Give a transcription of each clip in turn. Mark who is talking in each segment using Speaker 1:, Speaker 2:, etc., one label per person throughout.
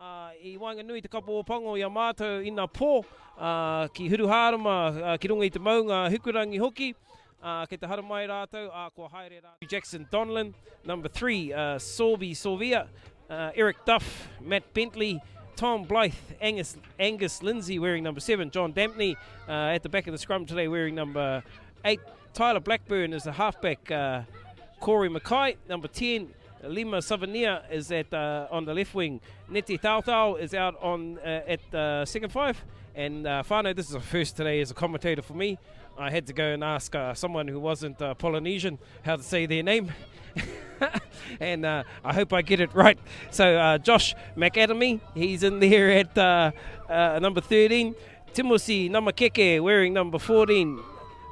Speaker 1: I Wanganui te kapo o pango i a mātou ina pō, ki Huruharama, ki runga i te maunga Hukurangi hoki, ke te haramai rātou, ko haere rātou. Jackson Donlan, number 3, Sorby Sorvia, Eric Duff, Matt Bentley, Tom Blythe, Angus Lindsay wearing number 7, John Dampney at the back of the scrum today wearing number 8, Tyler Blackburn is the halfback, Corey Mackay, number 10, Lima Savania is at on the left wing, Neti Tautau is out on at second 5, and Whānau, this is a first today as a commentator for me. I had to go and ask someone who wasn't Polynesian how to say their name. And I hope I get it right. So Josh McAdamy, he's in there at number 13. Timothy Namakeke wearing number 14.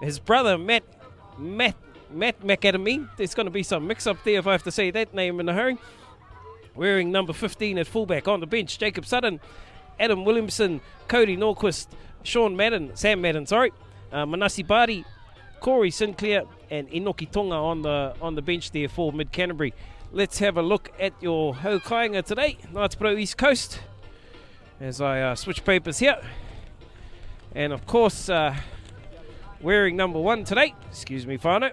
Speaker 1: His brother Matt McAdamy. There's going to be some mix up there if I have to say that name in a hurry. Wearing number 15 at fullback. On the bench, Jacob Sutton, Adam Williamson, Cody Norquist, Sam Madden, Manasi Bari, Corey Sinclair and Inoki Tonga on the bench there for Mid Canterbury. Let's have a look at your hau kāinga today, Knights Pro East Coast, as I switch papers here. And of course, wearing number 1 today, excuse me whānau,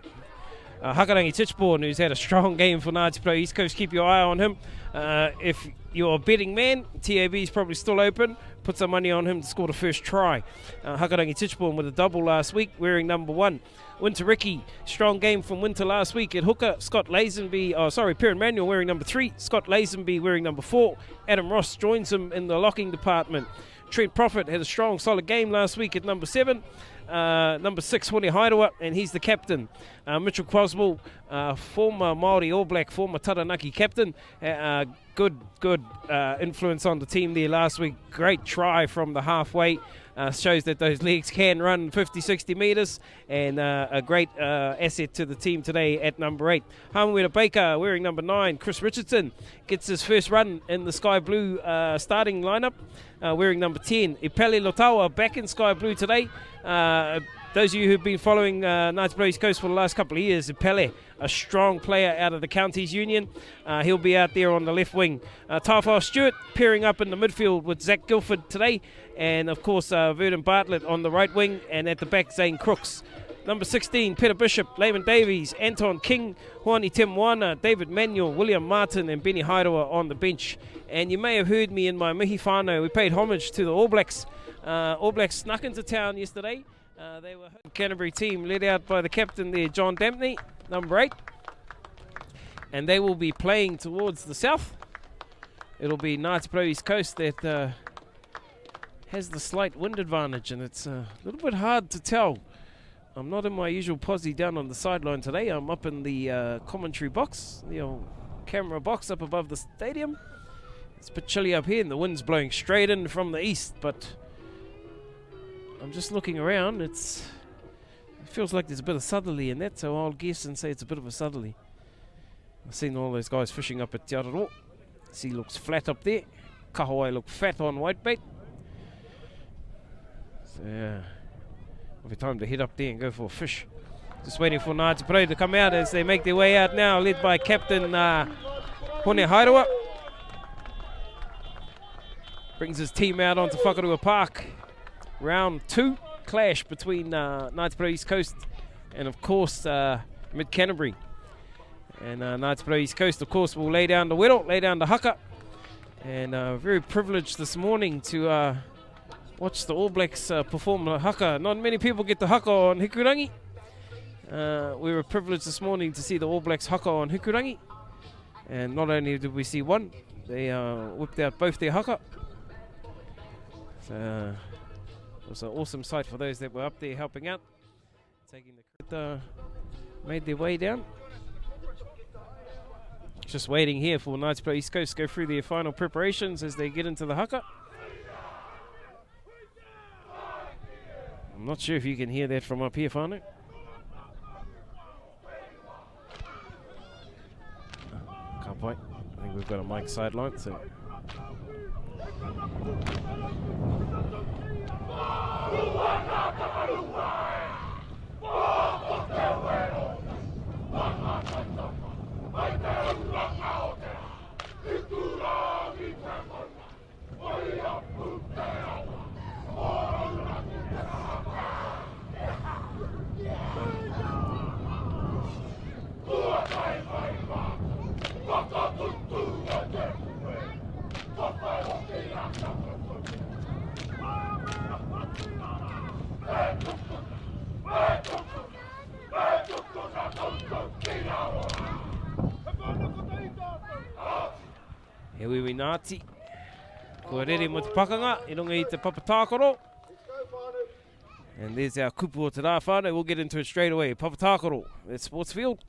Speaker 1: Hakarangi Tichborne, who's had a strong game for Knights Pro East Coast. Keep your eye on him. If you're a betting man, TAB is probably still open. Put some money on him to score the first try. Hakarangi Tichborne with a double last week, wearing number 1. Winter Ricky, strong game from Winter last week at hooker. Scott Lazenby, Perrin Manuel wearing number 3. Scott Lazenby wearing number 4. Adam Ross joins him in the locking department. Trent Prophet had a strong, solid game last week at number 7. Number 6, Hone Hairoa, and he's the captain. Mitchell Croswell, former Māori All Black, former Taranaki captain. Good influence on the team there last week. Great try from the halfway. Shows that those legs can run 50-60 metres, and a great asset to the team today at number 8. Hamawera Baker wearing number 9. Chris Richardson gets his first run in the Sky Blue starting lineup, wearing number 10. Ipele Lotawa back in Sky Blue today. Those of you who've been following Knights Pro East Coast for the last couple of years, Ipele, a strong player out of the Counties Union. He'll be out there on the left wing. Tawhao Stewart pairing up in the midfield with Zach Guilford today. And of course, Verdon Bartlett on the right wing. And at the back, Zane Crooks. Number 16, Peter Bishop, Layman Davies, Anton King, Huani Temwana, David Manuel, William Martin and Benny Hairoa on the bench. And you may have heard me in my mihi whānau. We paid homage to the All Blacks. All Blacks snuck into town yesterday. They were a Canterbury team led out by the captain there, John Dampney, number 8. And they will be playing towards the south. It'll be Knights Pro East Coast that has the slight wind advantage, and it's a little bit hard to tell. I'm not in my usual posse down on the sideline today. I'm up in the commentary box, the old camera box up above the stadium. It's a bit chilly up here, and the wind's blowing straight in from the east, but I'm just looking around. It feels like there's a bit of southerly in that, so I'll guess and say it's a bit of a southerly. I've seen all those guys fishing up at Te Araroa. Sea looks flat up there. Kahawai look fat on whitebait. So yeah, it'll be time to head up there and go for a fish. Just waiting for Knights Pro to come out as they make their way out now, led by Captain Hone Hairoa. Brings his team out onto Whakarua Park. Round 2 clash between Knights Pro East Coast and of course Mid Canterbury. And Knights Pro East Coast of course will lay down the wero, lay down the haka. And very privileged this morning to watch the All Blacks perform the haka. Not many people get the haka on Hikurangi. We were privileged this morning to see the All Blacks haka on Hikurangi. And not only did we see one, they whipped out both their haka. So it was an awesome sight for those that were up there helping out. Taking the made their way down. Just waiting here for Knights Pro East Coast to go through their final preparations as they get into the haka. I'm not sure if you can hear that from up here, whānau. Can't point. I think we've got a mic sideline, so. He wiwi Ngāti. Kua rere mo te pakanga, I runga I te Papatakoro. And there's our kupu o te rā whānau. We'll get into it straight away. Papatakoro, that's sports field.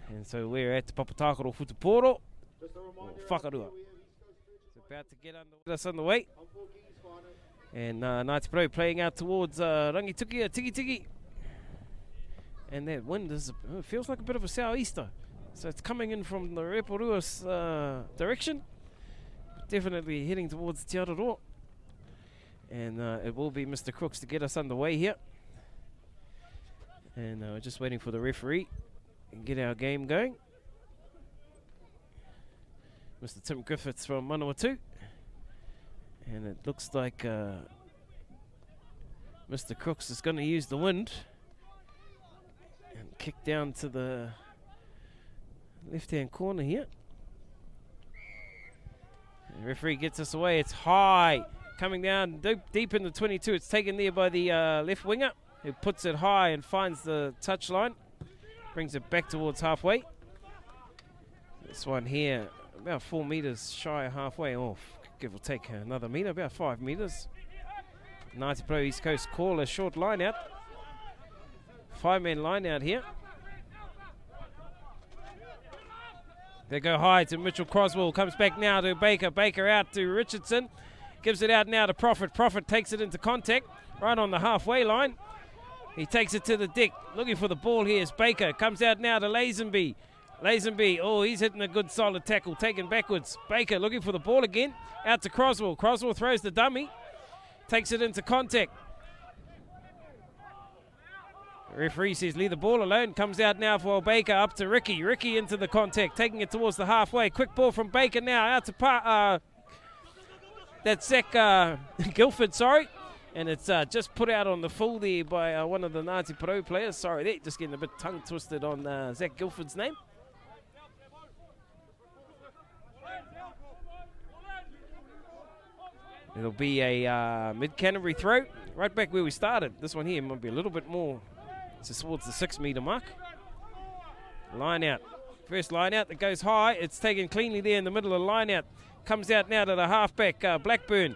Speaker 1: And so we're at the Papatakoro Futuporo. Whakarua. It's about to get us underway. And Ngāti Pro playing out towards Rangitukia, Tiki. And that wind feels like a bit of a southeaster. So it's coming in from the Reporua's direction. Definitely heading towards Te Araroa. And it will be Mr. Crooks to get us underway here. And we're just waiting for the referee and get our game going. Mr. Tim Griffiths from Manawatu. And it looks like Mr. Crooks is going to use the wind and kick down to the left-hand corner here. The referee gets us away. It's high. Coming down deep in the 22. It's taken there by the left winger, who puts it high and finds the touchline. Brings it back towards halfway. This one here, about 4 metres shy of halfway off. Give or take another metre, about 5 metres. Ngāti Pro East Coast call a short line out. 5-man line out here. They go high to Mitchell Croswell. Comes back now to Baker. Baker out to Richardson. Gives it out now to Prophet. Prophet takes it into contact right on the halfway line. He takes it to the deck. Looking for the ball here is Baker. Comes out now to Lazenby. Lazenby, oh, he's hitting a good solid tackle. Taken backwards. Baker looking for the ball again. Out to Croswell. Croswell throws the dummy. Takes it into contact. The referee says leave the ball alone. Comes out now for Baker up to Ricky. Ricky into the contact. Taking it towards the halfway. Quick ball from Baker now. Out to that's Zach Guilford, sorry. And it's just put out on the full there by one of the Ngāti Pro players. Sorry, they're just getting a bit tongue twisted on Zach Guilford's name. It'll be a mid-Canterbury throw, right back where we started. This one here might be a little bit more towards the 6 metre mark. Line out. First line out that goes high. It's taken cleanly there in the middle of the line out. Comes out now to the halfback, Blackburn.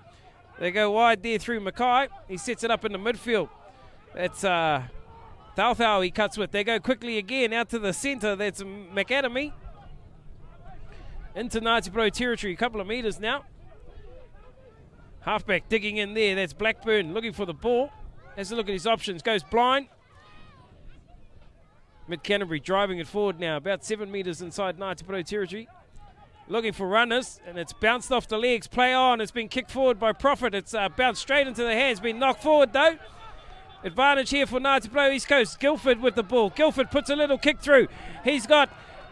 Speaker 1: They go wide there through Mackay. He sets it up in the midfield. That's Thau he cuts with. They go quickly again out to the centre. That's McAdamy. Into Ngāti Pro territory, a couple of metres now. Halfback digging in there. That's Blackburn looking for the ball. Has a look at his options. Goes blind. Mid-Canterbury driving it forward now. About 7 metres inside Ngāti Pro territory. Looking for runners, and it's bounced off the legs. Play on. It's been kicked forward by Prophet. It's bounced straight into the hands. Been knocked forward, though. Advantage here for Ngāti Pro East Coast. Guilford with the ball. Guilford puts a little kick through. He's got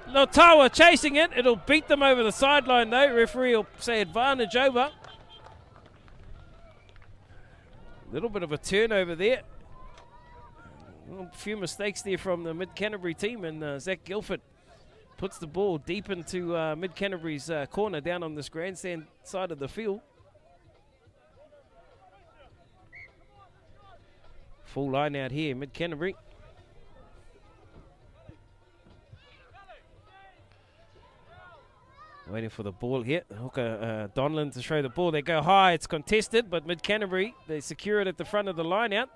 Speaker 1: Lotawa chasing it. It'll beat them over the sideline, though. Referee will say advantage over. A little bit of a turnover there. A few mistakes there from the Mid-Canterbury team, and Zach Guilford puts the ball deep into Mid-Canterbury's corner down on this grandstand side of the field. Full line out here, Mid-Canterbury. Waiting for the ball here. Hooker Donlan to throw the ball. They go high. It's contested, but Mid-Canterbury, they secure it at the front of the line out.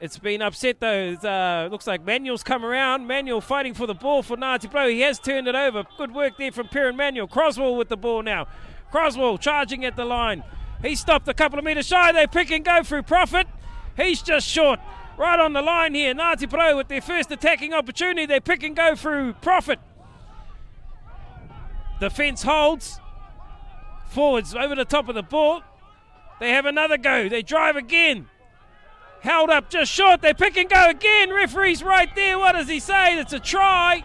Speaker 1: It's been upset though. Looks like Manuel's come around. Manuel fighting for the ball for Ngāti Pro. He has turned it over. Good work there from Perrin Manuel. Croswell with the ball now. Croswell charging at the line. He stopped a couple of metres shy. They pick and go through Prophet. He's just short. Right on the line here. Ngāti Pro with their first attacking opportunity. They pick and go through Prophet. The fence holds. Forwards over the top of the ball. They have another go. They drive again. Held up just short. They pick and go again. Referee's right there. What does he say? It's a try.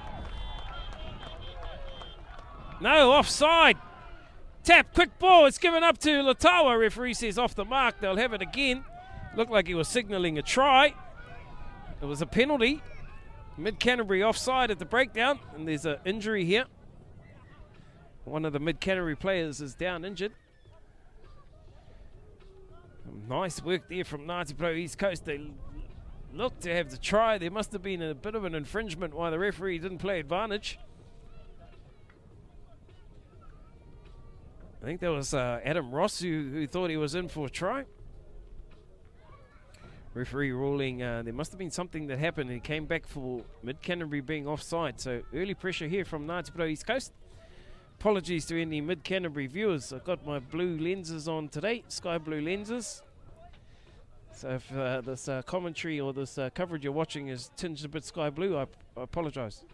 Speaker 1: No, offside. Tap, quick ball. It's given up to Lotawa. Referee says off the mark. They'll have it again. Looked like he was signalling a try. It was a penalty. Mid-Canterbury offside at the breakdown. And there's an injury here. One of the Mid-Canterbury players is down injured. Nice work there from Ngāti Pro East Coast. They looked to have the try. There must have been a bit of an infringement why the referee didn't play advantage. I think that was Adam Ross who thought he was in for a try. Referee ruling there must have been something that happened. He came back for Mid-Canterbury being offside. So early pressure here from Ngāti East Coast. Apologies to any Mid-Canterbury viewers. I've got my blue lenses on today, sky blue lenses. So if this commentary or this coverage you're watching is tinged a bit sky blue, I apologise.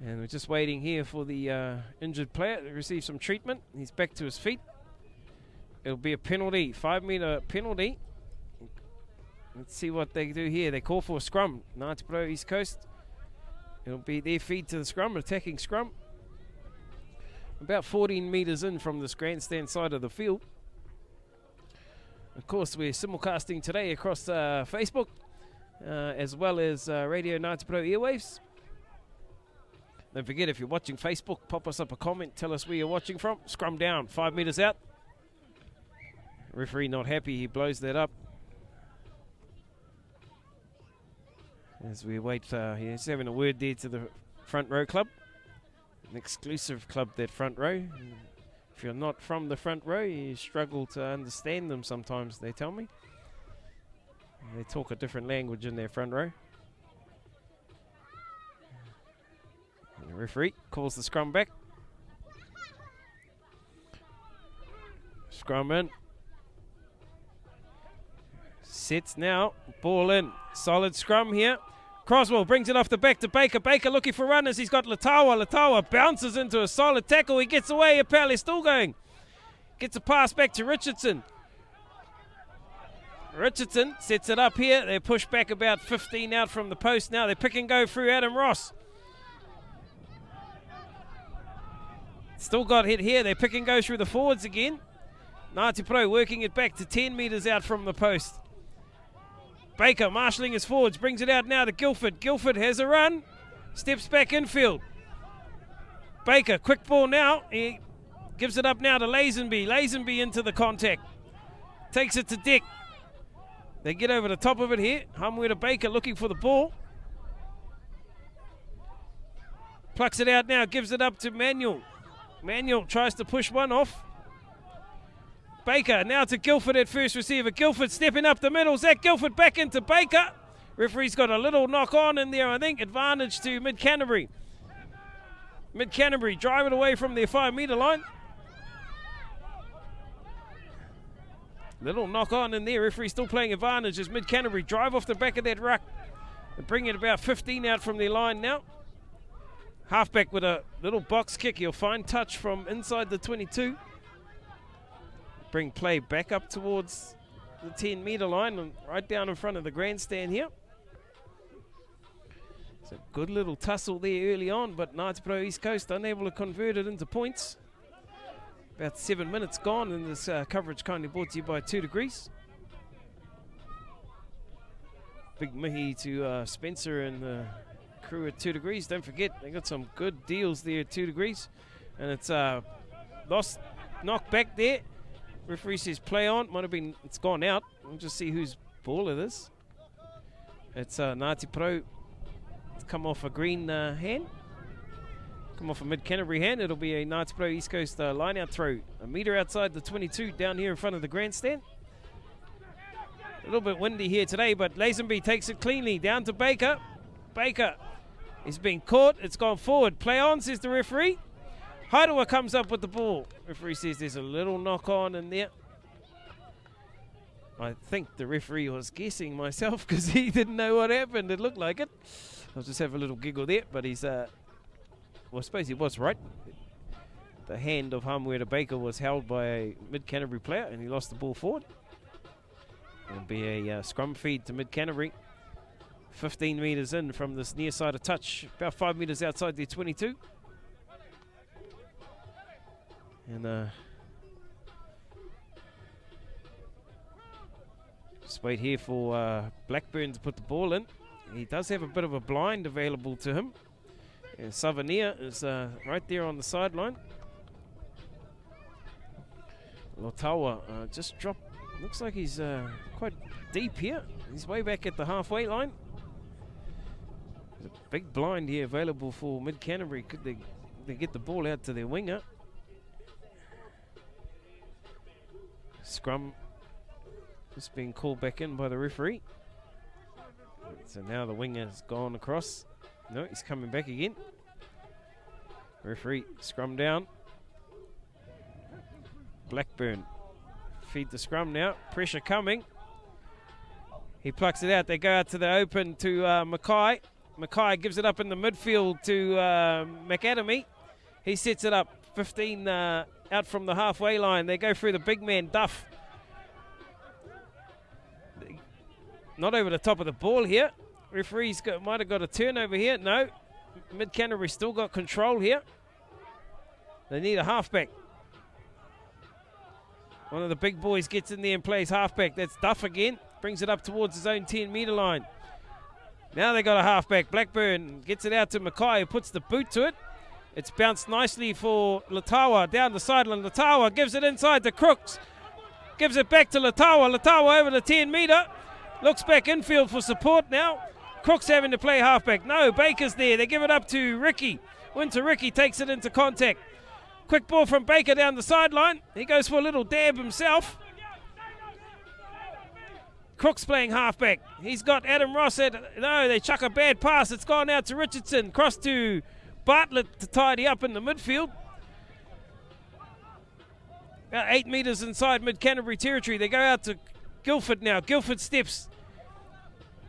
Speaker 1: And we're just waiting here for the injured player to receive some treatment. He's back to his feet. It'll be a penalty, 5-metre penalty. Let's see what they do here. They call for a scrum. Ngāti East Coast. It'll be their feed to the scrum, attacking scrum. About 14 metres in from this grandstand side of the field. Of course, we're simulcasting today across Facebook, as well as Radio Ngāti airwaves. Don't forget, if you're watching Facebook, pop us up a comment, tell us where you're watching from. Scrum down, 5 metres out. Referee not happy, he blows that up. As we wait, he's having a word there to the front row club. An exclusive club, that front row. If you're not from the front row, you struggle to understand them sometimes, they tell me. They talk a different language in their front row. And the referee calls the scrum back. Scrum in. Sets now, ball in. Solid scrum here. Croswell brings it off the back to Baker. Baker looking for runners. He's got Latawa. Latawa bounces into a solid tackle. He gets away. Apel is still going. Gets a pass back to Richardson. Richardson sets it up here. They push back about 15 out from the post now. They pick and go through Adam Ross. Still got hit here. They pick and go through the forwards again. Ngāti Pro working it back to 10 metres out from the post. Baker marshalling his forwards, brings it out now to Guildford. Guildford has a run, steps back infield. Baker, quick ball now. He gives it up now to Lazenby. Lazenby into the contact. Takes it to Dick. They get over the top of it here. Hamwera Baker looking for the ball. Plucks it out now, gives it up to Manuel. Manuel tries to push one off. Baker now to Guildford at first receiver. Guildford stepping up the middle. Zach Guildford back into Baker. Referee's got a little knock on in there, I think. Advantage to Mid-Canterbury. Mid-Canterbury drive it away from their 5-metre line. Little knock on in there. Referee still playing advantage as Mid-Canterbury drive off the back of that ruck. They bring it about 15 out from their line now. Halfback with a little box kick. He'll find touch from inside the 22. Bring play back up towards the 10-metre line and right down in front of the grandstand here. It's a good little tussle there early on, but Ngāti East Coast unable to convert it into points. About 7 minutes gone, and this coverage kindly brought to you by 2 Degrees. Big mihi to Spencer and the crew at 2 Degrees. Don't forget, they got some good deals there at 2 Degrees. And it's lost, knocked back there. Referee says play on. Might have been, it's gone out. We'll just see whose ball it is. It's Ngāti Pro. It's come off a green hand. Come off a Mid-Canterbury hand. It'll be a Ngāti Pro East Coast line out throw. A metre outside the 22 down here in front of the grandstand. A little bit windy here today, but Lazenby takes it cleanly down to Baker. Baker is being caught. It's gone forward. Play on, says the referee. Hairoa comes up with the ball. Referee says there's a little knock on in there. I think the referee was guessing myself because he didn't know what happened. It looked like it. I'll just have a little giggle there, but he's, well, I suppose he was right. The hand of Hamwera Baker was held by a Mid-Canterbury player and he lost the ball forward. It'll be a scrum feed to Mid-Canterbury. 15 metres in from this near side of touch. About 5 metres outside their 22. And just wait here for Blackburn to put the ball in. He does have a bit of a blind available to him. And Savania is right there on the sideline. Lotawa just dropped. Looks like he's quite deep here. He's way back at the halfway line. There's a big blind here available for Mid-Canterbury. Could they they get the ball out to their winger. Scrum just being called back in by the referee. So now the winger's gone across. No, he's coming back again. Referee, scrum down. Blackburn feed the scrum now. Pressure coming. He plucks it out. They go out to the open to Mackay. Mackay gives it up in the midfield to McAdamy. He sets it up. 15 out from the halfway line. They go through the big man, Duff. Not over the top of the ball here. Referee's might have got a turnover here. No. Mid Canterbury still got control here. They need a halfback. One of the big boys gets in there and plays halfback. That's Duff again. Brings it up towards his own 10-metre line. Now they got a halfback. Blackburn gets it out to Mackay, who puts the boot to it. It's bounced nicely for Latawa down the sideline. Latawa gives it inside to Crooks. Gives it back to Latawa. Latawa over the 10-metre. Looks back infield for support now. Crooks having to play halfback. No, Baker's there. They give it up to Ricky. Winter Ricky takes it into contact. Quick ball from Baker down the sideline. He goes for a little dab himself. Crooks playing halfback. He's got Adam Ross at... No, they chuck a bad pass. It's gone out to Richardson. Cross to Bartlett to tidy up in the midfield. About 8 metres inside mid-Canterbury territory. They go out to Guildford now. Guildford steps.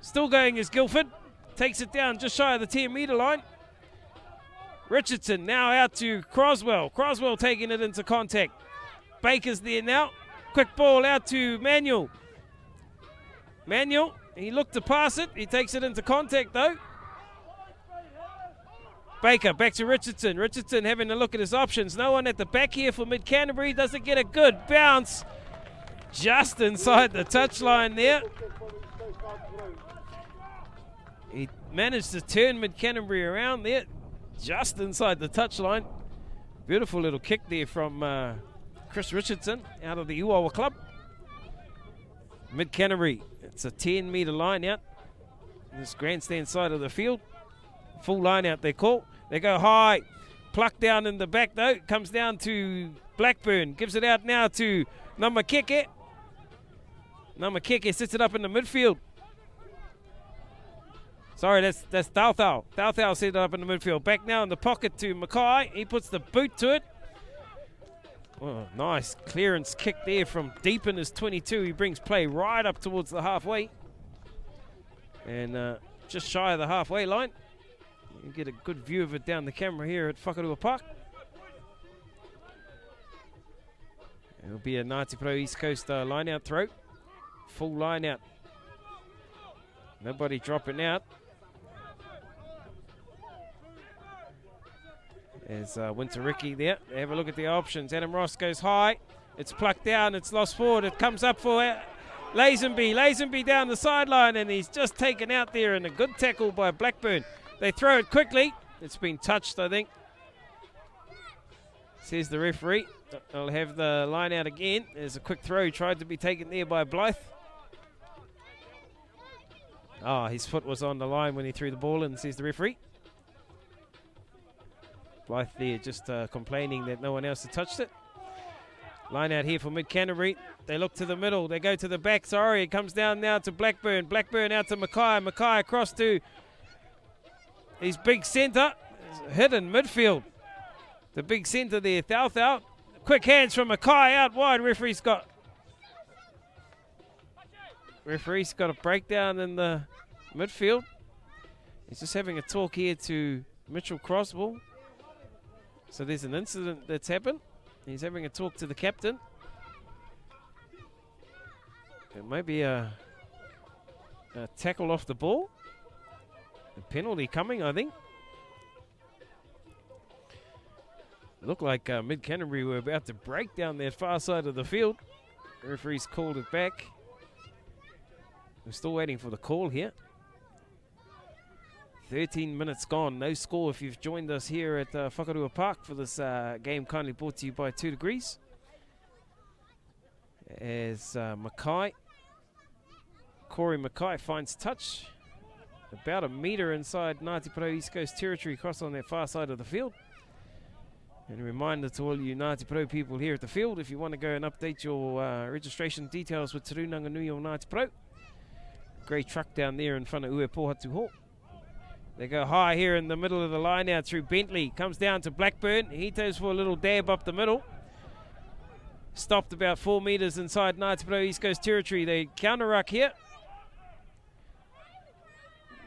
Speaker 1: Still going is Guildford. Takes it down just shy of the 10-metre line. Richardson now out to Croswell. Croswell taking it into contact. Baker's there now. Quick ball out to Manuel. Manuel, he looked to pass it. He takes it into contact though. Baker back to Richardson. Richardson having a look at his options. No one at the back here for mid-Canterbury. Doesn't get a good bounce. Just inside the touchline there. He managed to turn mid-Canterbury around there. Just inside the touchline. Beautiful little kick there from Chris Richardson out of the Uawa club. Mid-Canterbury, it's a 10-metre line out. This grandstand side of the field. Full line out they call. They go high. Pluck down in the back though. Comes down to Blackburn. Gives it out now to Namakeke. Namakeke sets it up in the midfield. Sorry, that's Thauthau. Thauthau set it up in the midfield. Back now in the pocket to Mackay. He puts the boot to it. Oh, nice clearance kick there from deep in his 22. He brings play right up towards the halfway. And just shy of the halfway line. You get a good view of it down the camera here at Whakarua Park. It'll be a Ngāti Pro East Coast line-out throw. Full line-out. Nobody dropping out. There's Winter Ricky there. They have a look at the options. Adam Ross goes high. It's plucked down. It's lost forward. It comes up for Lazenby. Lazenby down the sideline, and he's just taken out there, and a good tackle by Blackburn. They throw it quickly. It's been touched, I think. Says the referee. They'll have the line out again. There's a quick throw. Tried to be taken there by Blythe. Oh, his foot was on the line when he threw the ball in, says the referee. Blythe there just complaining that no one else had touched it. Line out here for mid-Canterbury. They look to the middle. They go to the back. Sorry, it comes down now to Blackburn. Blackburn out to Mackay. Mackay across to his big centre. Hit in midfield. The big centre there, Thauthau. Quick hands from Mackay out wide. Referee's got a breakdown in the midfield. He's just having a talk here to Mitchell Crosswell. So there's an incident that's happened. He's having a talk to the captain. It may be a tackle off the ball. A penalty coming, I think. Looked like mid-Canterbury were about to break down that far side of the field. The referee's called it back. We're still waiting for the call here. 13 minutes gone, no score if you've joined us here at Whakarua Park for this game, kindly brought to you by 2 Degrees. As Corey Mackay finds touch about a metre inside Ngāti Pro East Coast territory, across on that far side of the field. And a reminder to all you Ngāti Pro people here at the field, if you want to go and update your registration details with Te Runanga o Ngāti Pro. Grey truck down there in front of Ue Pohatu Hall. They go high here in the middle of the line out through Bentley. Comes down to Blackburn. He goes for a little dab up the middle. Stopped about 4 metres inside Ngāti Pro East Coast territory. They counter-ruck here.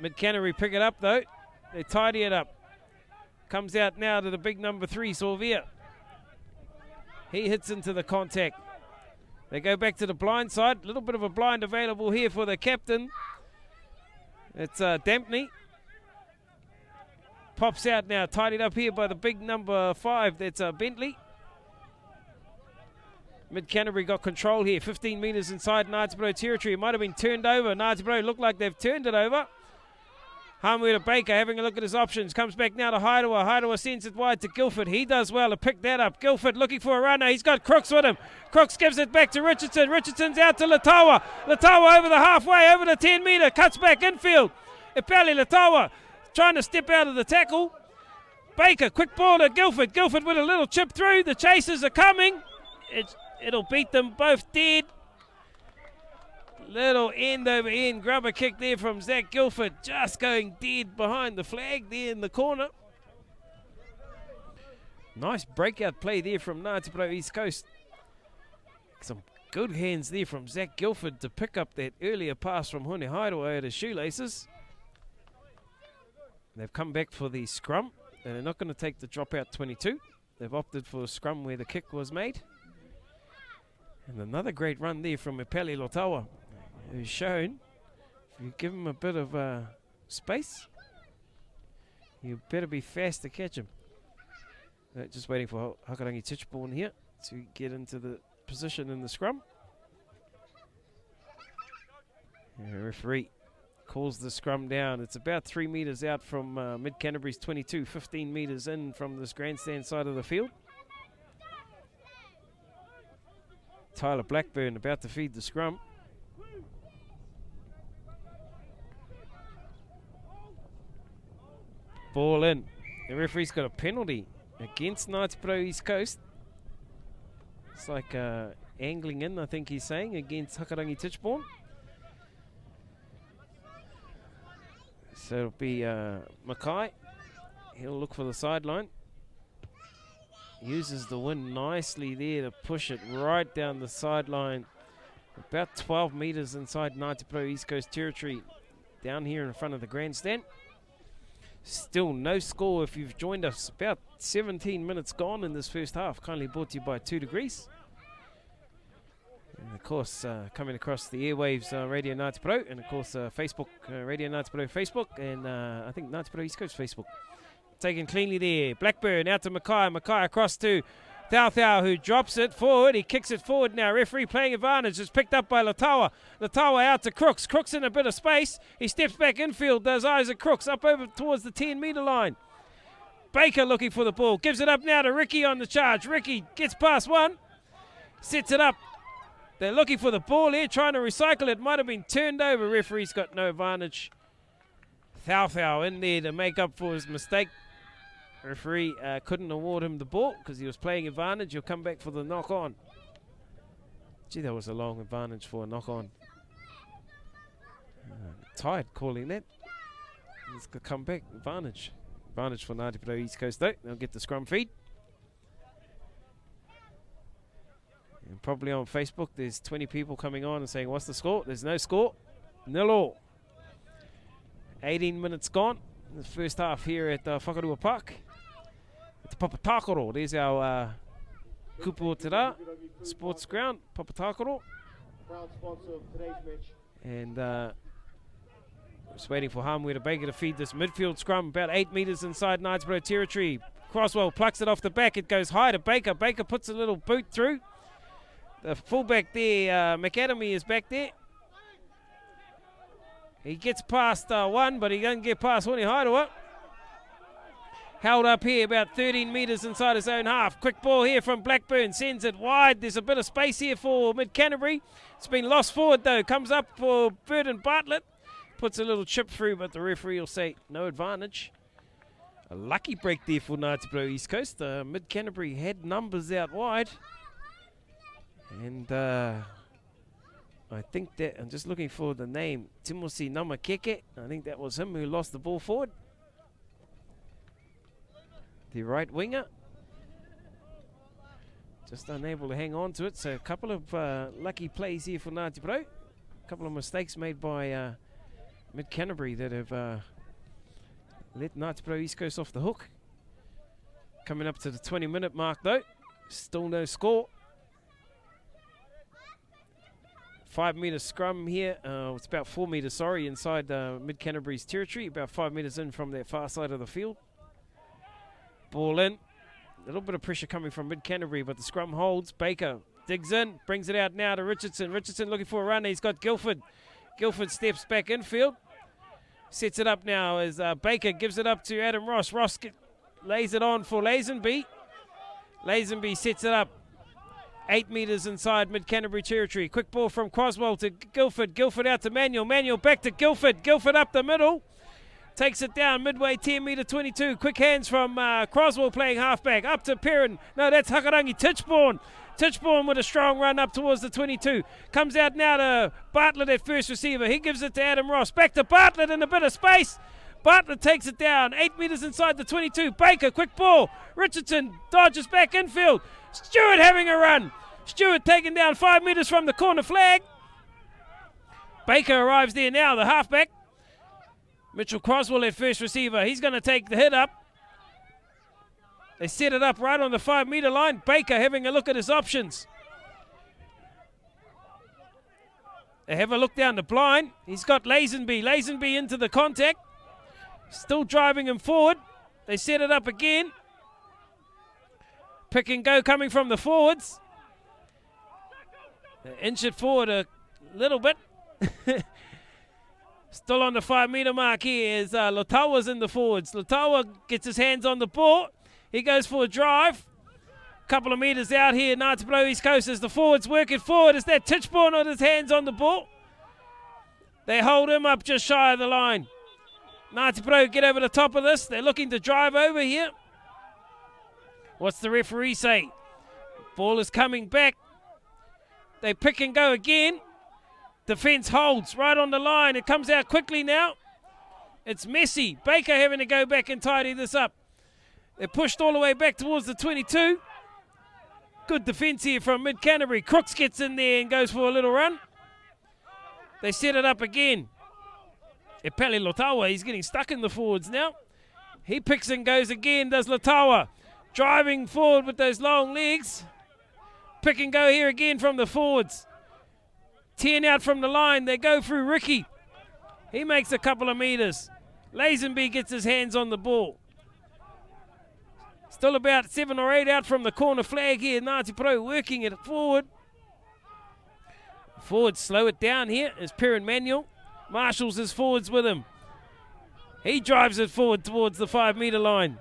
Speaker 1: Mid-Canterbury pick it up though. They tidy it up. Comes out now to the big number 3, Solvia. He hits into the contact. They go back to the blind side. A little bit of a blind available here for the captain. It's Dampney. Pops out now, tidied up here by the big number 5. That's Bentley. Mid-Canterbury got control here. 15 metres inside Ngāti Pro territory. It might have been turned over. Ngāti Pro look like they've turned it over. Hamuera Baker having a look at his options. Comes back now to Hairoa. Hairoa sends it wide to Guildford. He does well to pick that up. Guildford looking for a runner. He's got Crooks with him. Crooks gives it back to Richardson. Richardson's out to Latawa. Latawa over the halfway, over the 10 metre. Cuts back infield. Ipali Latawa trying to step out of the tackle. Baker, quick ball to Guildford. Guildford with a little chip through. The chasers are coming. It'll beat them both dead. Little end over end grubber kick there from Zach Guildford, just going dead behind the flag there in the corner. Nice breakout play there from Ngāti Pro East Coast. Some good hands there from Zach Guildford to pick up that earlier pass from Hone Hairoa at his shoelaces. They've come back for the scrum, and they're not going to take the dropout 22. They've opted for a scrum where the kick was made. And another great run there from Ipali Lotawa, who's shown if you give him a bit of space, you better be fast to catch him. Just waiting for Hakarangi Tichborne here to get into the position in the scrum. And the referee calls the scrum down. It's about 3 metres out from Mid-Canterbury's 22, 15 metres in from this grandstand side of the field. Tyler Blackburn about to feed the scrum. Ball in. The referee's got a penalty against Ngāti Pro East Coast. It's like angling in, I think he's saying, against Hakarangi Tichborne. So it'll be Mackay. He'll look for the sideline. Uses the wind nicely there to push it right down the sideline. About 12 metres inside Ngāti Pro East Coast territory. Down here in front of the grandstand. Still no score if you've joined us. About 17 minutes gone in this first half. Kindly brought to you by 2 Degrees. And of course, coming across the airwaves, Radio Ngāti Pro. And of course, Facebook, Radio Ngāti Pro Facebook. And I think Ngāti Pro East Coast Facebook. Taken cleanly there. Blackburn out to Mackay. Mackay across to Thau, who drops it forward. He kicks it forward now. Referee playing advantage. It's picked up by Latawa. Latawa out to Crooks. Crooks in a bit of space. He steps back infield. Does Isaac Crooks up over towards the 10 metre line. Baker looking for the ball. Gives it up now to Ricky on the charge. Ricky gets past one. Sets it up. They're looking for the ball here. Trying to recycle it. Might have been turned over. Referee's got no advantage. Thau in there to make up for his mistake. Referee couldn't award him the ball because he was playing advantage. He'll come back for the knock-on. Gee, that was a long advantage for a knock-on. Tired calling that. It's the comeback advantage. Advantage for Ngāti Pro East Coast though. They'll get the scrum feed. And probably on Facebook there's 20 people coming on and saying, what's the score? There's no score. 0-0. 18 minutes gone in the first half here at Whakarua Park. It's Papatakoro. There's our Kupu o Te Rā sports ground, Papatakoro.
Speaker 2: Proud sponsor of today's match.
Speaker 1: And just waiting for Hamuera Baker to feed this midfield scrum, about 8 metres inside Ngāti Pro territory. Crosswell plucks it off the back. It goes high to Baker. Baker puts a little boot through. The fullback there, McAdamy, is back there. He gets past one, but he doesn't get past Hone Hairoa. Held up here about 13 metres inside his own half. Quick ball here from Blackburn. Sends it wide. There's a bit of space here for Mid-Canterbury. It's been lost forward though. Comes up for Burton Bartlett. Puts a little chip through, but the referee will say no advantage. A lucky break there for Ngāti East Coast. Mid Canterbury had numbers out wide. And I think that, I'm just looking for the name, Timosi Namakeke. I think that was him who lost the ball forward. The right winger. Just unable to hang on to it. So a couple of lucky plays here for Ngāti Porou. A couple of mistakes made by Mid Canterbury that have let Ngāti Porou East Coast off the hook. Coming up to the 20-minute mark though. Still no score. 5 metre scrum here. It's about 4 metres, sorry, inside Mid Canterbury's territory. About 5 metres in from their far side of the field. Ball in. A little bit of pressure coming from Mid Canterbury, but the scrum holds. Baker digs in, brings it out now to Richardson. Richardson looking for a run. He's got Guildford. Guildford steps back infield. Sets it up now as Baker gives it up to Adam Ross. Ross lays it on for Lazenby. Lazenby sets it up. 8 metres inside Mid Canterbury territory. Quick ball from Croswell to Guildford. Guildford out to Manuel. Manuel back to Guildford. Guildford up the middle. Takes it down midway, 10 metre 22. Quick hands from Croswell playing halfback. Up to Perrin. No, that's Hakarangi. Tichborne. Tichborne with a strong run up towards the 22. Comes out now to Bartlett at first receiver. He gives it to Adam Ross. Back to Bartlett in a bit of space. Bartlett takes it down. 8 metres inside the 22. Baker, quick ball. Richardson dodges back infield. Stewart having a run. Stewart taken down 5 metres from the corner flag. Baker arrives there now, the halfback. Mitchell Croswell at first receiver. He's going to take the hit up. They set it up right on the 5 metre line. Baker having a look at his options. They have a look down the blind. He's got Lazenby. Lazenby into the contact. Still driving him forward. They set it up again. Pick and go coming from the forwards. They inch it forward a little bit. Still on the 5 metre mark here is Lotawa's in the forwards. Lotawa gets his hands on the ball. He goes for a drive. Couple of metres out here, Ngāti Porou East Coast as the forwards work it forward. Is that Tichborne on his hands on the ball? They hold him up just shy of the line. Ngāti Porou get over the top of this. They're looking to drive over here. What's the referee say? Ball is coming back. They pick and go again. Defence holds right on the line. It comes out quickly now. It's messy. Baker having to go back and tidy this up. They're pushed all the way back towards the 22. Good defence here from Mid Canterbury. Crooks gets in there and goes for a little run. They set it up again. Epele Lotawa, he's getting stuck in the forwards now. He picks and goes again, does Lotawa. Driving forward with those long legs. Pick and go here again from the forwards. 10 out from the line. They go through Ricky. He makes a couple of metres. Lazenby gets his hands on the ball. Still about 7 or 8 out from the corner flag here. Ngāti Porou working it forward. Forwards slow it down here as Perrin Manuel. Marshals his forwards with him. He drives it forward towards the 5 metre line.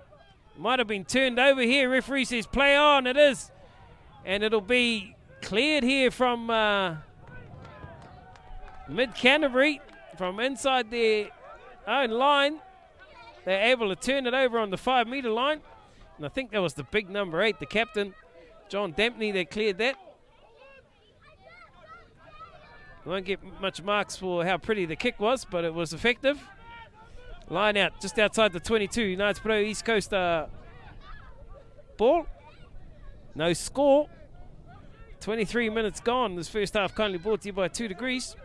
Speaker 1: Might have been turned over here. Referee says play on. It is. And it'll be cleared here from Mid Canterbury from inside their own line. They're able to turn it over on the 5 metre line. And I think that was the big number 8, the captain, John Dampney. They cleared that. Won't get much marks for how pretty the kick was, but it was effective. Line out just outside the 22. Ngāti Porou East Coast ball. No score. 23 minutes gone. This first half kindly brought to you by 2 Degrees.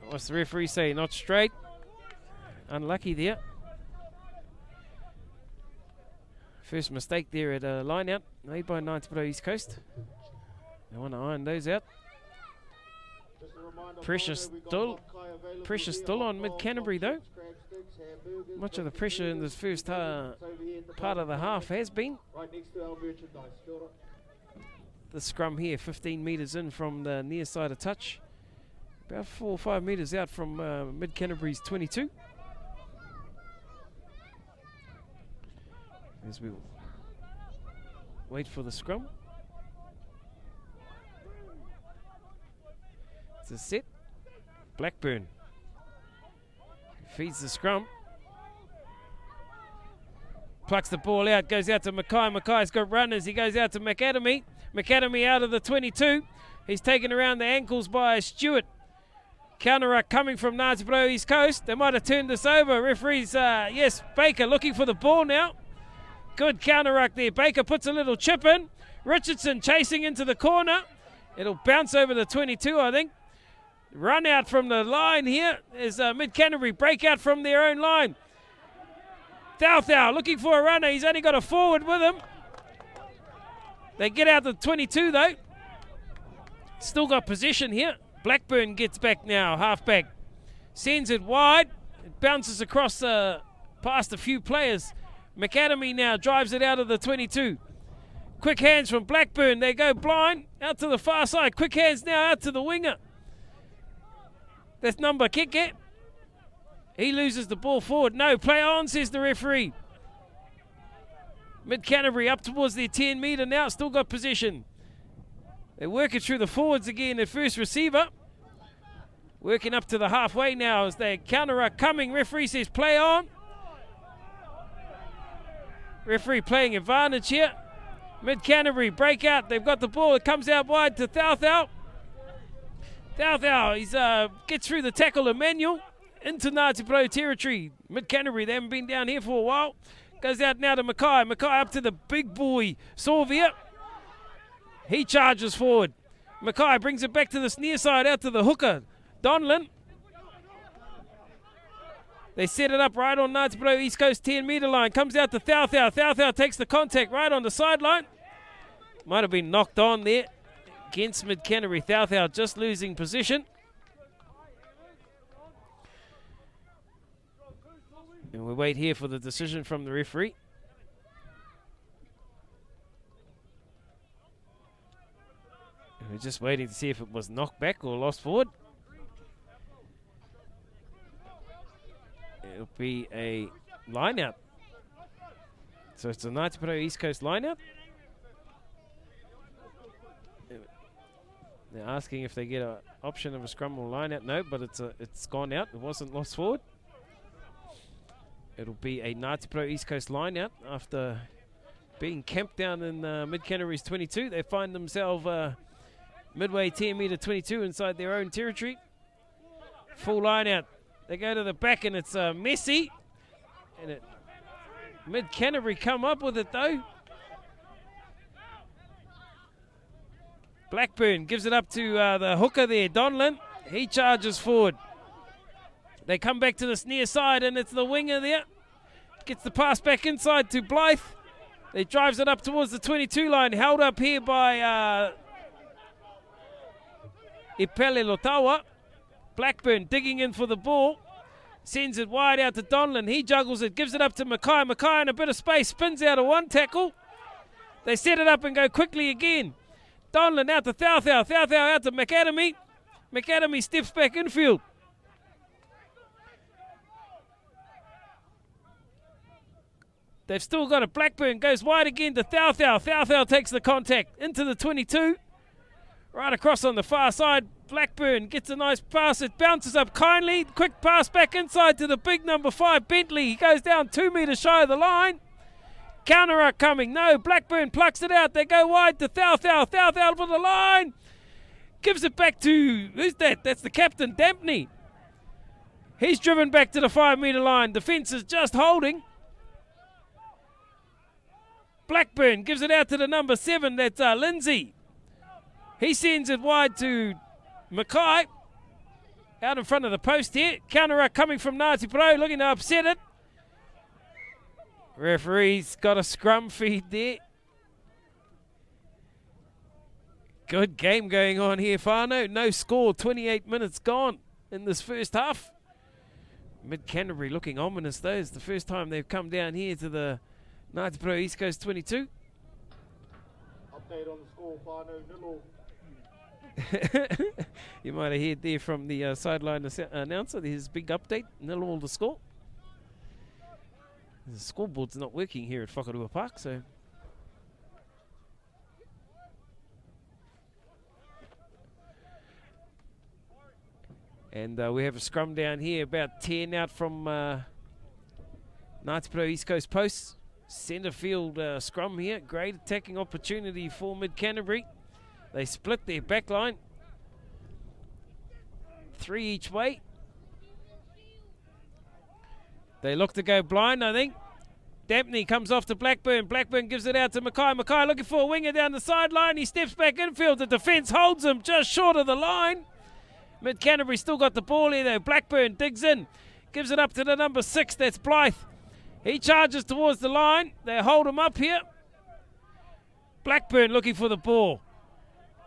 Speaker 1: What's the referee say? Not straight. Unlucky there. First mistake there at a line out made by Ngāti Porou East Coast. They want to iron those out. Pressure still on Mid Canterbury though. Much of the pressure in this first part of the half has been. The scrum here, 15 metres in from the near side of touch. About 4 or 5 metres out from Mid Canterbury's 22. As we wait for the scrum. It's a set. Blackburn Feeds the scrum. Plucks the ball out, goes out to Mackay. Mackay's got runners. He goes out to McAdamy. McAdamy out of the 22. He's taken around the ankles by Stewart. Counter ruck coming from Ngāti East Coast. They might have turned this over. Referees, yes, Baker looking for the ball now. Good counter ruck there. Baker puts a little chip in. Richardson chasing into the corner. It'll bounce over the 22, I think. Run out from the line here is Mid-Canterbury. Break out from their own line. Thau looking for a runner. He's only got a forward with him. They get out the 22 though. Still got possession here. Blackburn gets back now, halfback. Sends it wide. It bounces across past a few players. McAdamy now drives it out of the 22. Quick hands from Blackburn. They go blind. Out to the far side. Quick hands now out to the winger. That's number Keke. He loses the ball forward. No, play on, says the referee. Mid-Canterbury up towards their 10 metre now. Still got possession. They work it through the forwards again at first receiver. Working up to the halfway now as they counter are coming. Referee says play on. Referee playing advantage here. Mid-Canterbury break out. They've got the ball. It comes out wide to Thau. Thau, he's gets through the tackle. Emmanuel into Ngāti Porou territory. Mid-Canterbury, they haven't been down here for a while. Goes out now to Mackay. Mackay up to the big boy, Sorvia. He charges forward. Mackay brings it back to the near side, out to the hooker, Donlan. They set it up right on Ngāti Porou East Coast 10 metre line. Comes out to Thau. Thau takes the contact right on the sideline. Might have been knocked on there against Mid-Canterbury. Thau just losing position. And we wait here for the decision from the referee. And we're just waiting to see if it was knocked back or lost forward. It'll be a line out. So it's a Ngāti Porou East Coast line out. They're asking if they get an option of a scrum or line out. No, but it's gone out. It wasn't lost forward. It'll be a Ngāti Porou East Coast line out after being camped down in Mid-Canterbury's 22. They find themselves midway 10 metre 22 inside their own territory. Full line out. They go to the back and it's messy. And Mid-Canterbury come up with it though. Blackburn gives it up to the hooker there, Donlan. He charges forward. They come back to this near side and it's the winger there. Gets the pass back inside to Blythe. He drives it up towards the 22 line. Held up here by Ipele Lotawa. Blackburn digging in for the ball. Sends it wide out to Donlan. He juggles it. Gives it up to Mackay. Mackay in a bit of space. Spins out of one tackle. They set it up and go quickly again. Donlan out to Thau. Thau out to McAdamy. McAdamy steps back infield. They've still got it. Blackburn goes wide again to Thau. Thau takes the contact into the 22. Right across on the far side. Blackburn gets a nice pass. It bounces up kindly. Quick pass back inside to the big number 5, Bentley. He goes down 2 metres shy of the line. Counter up coming. No, Blackburn plucks it out. They go wide to Thau. Thau for the line. Gives it back to, who's that? That's the captain, Dampney. He's driven back to the 5 metre line. Defence is just holding. Blackburn gives it out to the number 7. That's Lindsay. He sends it wide to Mackay. Out in front of the post here. Counter up coming from Ngāti Porou, looking to upset it. Referee's got a scrum feed there. Good game going on here, Whānau. No score, 28 minutes gone in this first half. Mid-Canterbury looking ominous though. It's the first time they've come down here to the Ngāti Porou East Coast 22.
Speaker 2: Update on the score, Whānau 0.
Speaker 1: You might have heard there from the sideline announcer. There's a big update, 0-0 the score. The scoreboard's not working here at Whakarua Park, so And we have a scrum down here, about 10 out from Knights Pro East Coast Posts. Centre field scrum here. Great attacking opportunity for Mid Canterbury. They split their back line. 3 each way. They look to go blind, I think. Dampney comes off to Blackburn. Blackburn gives it out to Mackay. Mackay looking for a winger down the sideline. He steps back infield. The defence holds him just short of the line. Mid Canterbury still got the ball here though. Blackburn digs in. Gives it up to the number 6. That's Blythe. He charges towards the line. They hold him up here. Blackburn looking for the ball.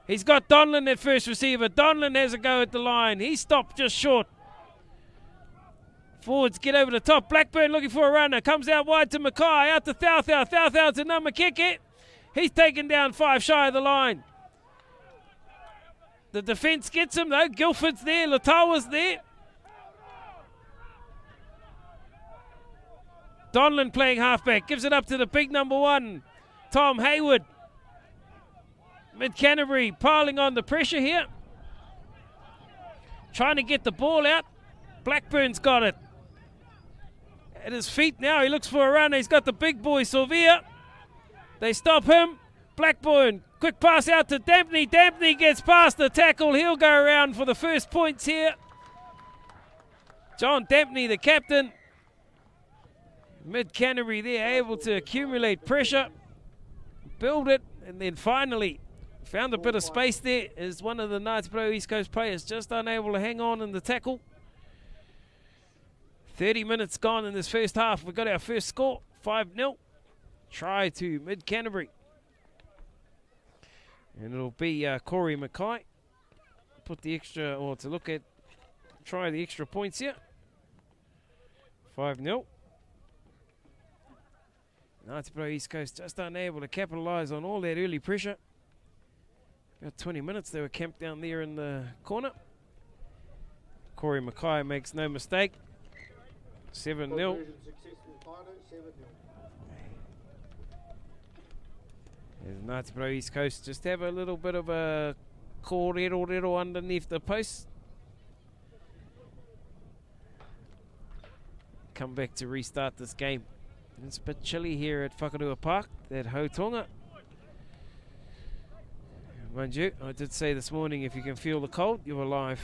Speaker 1: He's got Donlan at first receiver. Donlan has a go at the line. He stopped just short. Forwards get over the top. Blackburn looking for a runner. Comes out wide to Mackay. Out to Thauthau. Thauthau to Namakeke. He's taken down 5 shy of the line. The defence gets him though. Guildford's there. Latawa's there. Donlan playing halfback. Gives it up to the big number 1. Tom Hayward. Mid Canterbury piling on the pressure here. Trying to get the ball out. Blackburn's got it. At his feet now, he looks for a run. He's got the big boy, Sylvia. They stop him. Blackburn, quick pass out to Dampney. Dampney gets past the tackle. He'll go around for the first points here. John Dampney, the captain. Mid Canterbury there, able to accumulate pressure, build it, and then finally found a bit of space there. Is one of the Knights Pro East Coast players just unable to hang on in the tackle. 30 minutes gone in this first half. We got our first score, 5-0. Try to Mid Canterbury. And it'll be Corey Mackay. Put the extra, or to look at, try the extra points here. 5-0. Knights Pro East Coast just unable to capitalise on all that early pressure. About 20 minutes they were camped down there in the corner. Corey Mackay makes no mistake. 7-0. As Knights Pro East Coast just have a little bit of a kōrero underneath the post. Come back to restart this game. It's a bit chilly here at Whakarua Park, that Hautonga. Mind you, I did say this morning, if you can feel the cold, you're alive.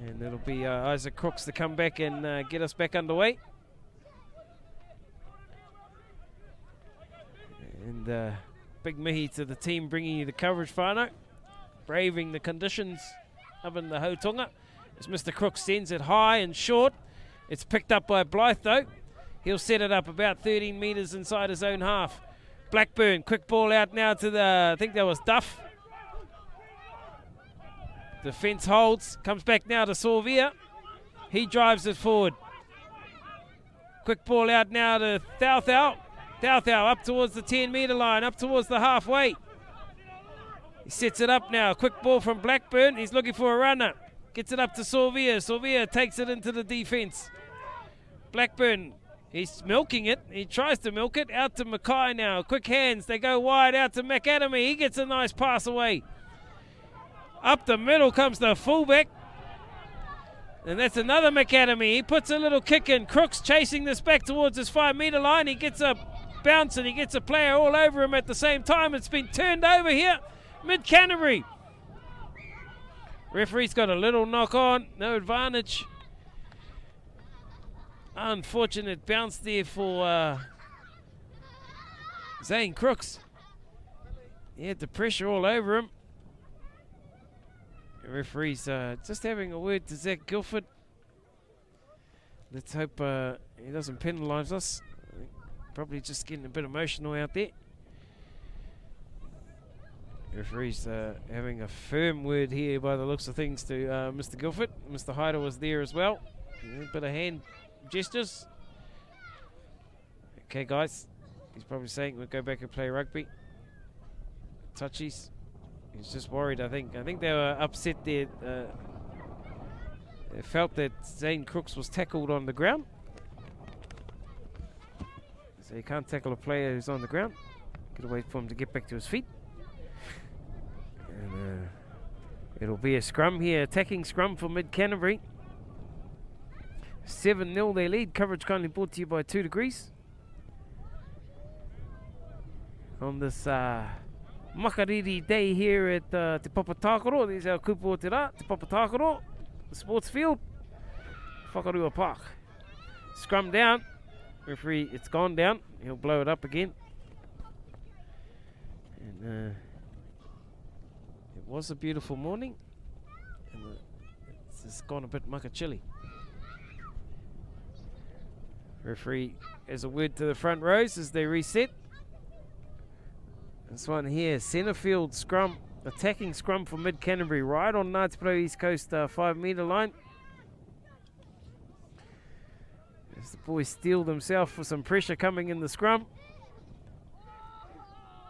Speaker 1: And it'll be Isaac Crooks to come back and get us back underway. And big mihi to the team bringing you the coverage, whānau. Braving the conditions up in the Hautonga. As Mr. Crooks sends it high and short. It's picked up by Blythe though. He'll set it up about 13 metres inside his own half. Blackburn, quick ball out now to the, I think that was Duff. Defence holds, comes back now to Sylvia. He drives it forward. Quick ball out now to Thauthau. Thauthau up towards the 10-metre line, up towards the halfway. He sets it up now. Quick ball from Blackburn. He's looking for a runner. Gets it up to Sylvia. Sylvia takes it into the defence. Blackburn, he's milking it. He tries to milk it. Out to Mackay now. Quick hands. They go wide out to McAdamy. He gets a nice pass away. Up the middle comes the fullback. And that's another McAdamy. He puts a little kick in. Crooks chasing this back towards his 5-metre line. He gets a bounce and he gets a player all over him at the same time. It's been turned over here. Mid Canterbury. Referee's got a little knock on. No advantage. Unfortunate bounce there for Zane Crooks. He had the pressure all over him. The referee's just having a word to Zach Guildford. Let's hope he doesn't penalise us. Probably just getting a bit emotional out there. The referee's having a firm word here by the looks of things to Mr. Guildford. Mr. Hyder was there as well. A bit of hand gestures. Okay, guys. He's probably saying we'll go back and play rugby. Touchies. He's just worried, I think. I think they were upset there. They felt that Zane Crooks was tackled on the ground. So you can't tackle a player who's on the ground. Gotta wait for him to get back to his feet. And It'll be a scrum here, attacking scrum for Mid Canterbury. 7-0 their lead. Coverage kindly brought to you by 2 Degrees. On this Makariri day here at Te Papatakoro. There's our kupu o te rā, Te Papatakoro, the sports field, Whakarua Park. Scrum down. Referee, it's gone down. He'll blow it up again. And it was a beautiful morning. And it's just gone a bit mucka chilly. Referee has a word to the front rows as they reset. This one here, centre field scrum, attacking scrum for Mid Canterbury, right on Ngāti Porou East Coast 5 metre line. As the boys steel themselves for some pressure coming in the scrum.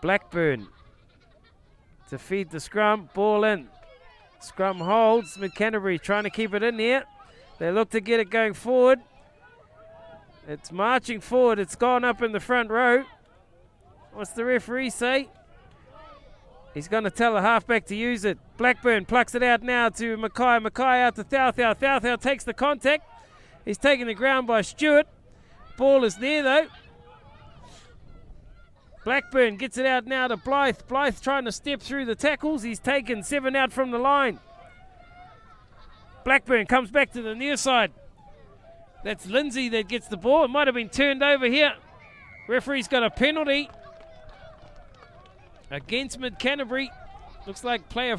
Speaker 1: Blackburn to feed the scrum, ball in. Scrum holds, Mid Canterbury trying to keep it in here. They look to get it going forward. It's marching forward, it's gone up in the front row. What's the referee say? He's going to tell the halfback to use it. Blackburn plucks it out now to Mackay. Mackay out to Thauthau. Thauthau takes the contact. He's taken the ground by Stewart. Ball is there though. Blackburn gets it out now to Blythe. Blythe trying to step through the tackles. He's taken 7 out from the line. Blackburn comes back to the near side. That's Lindsay that gets the ball. It might have been turned over here. Referee's got a penalty against Mid Canterbury. Looks like player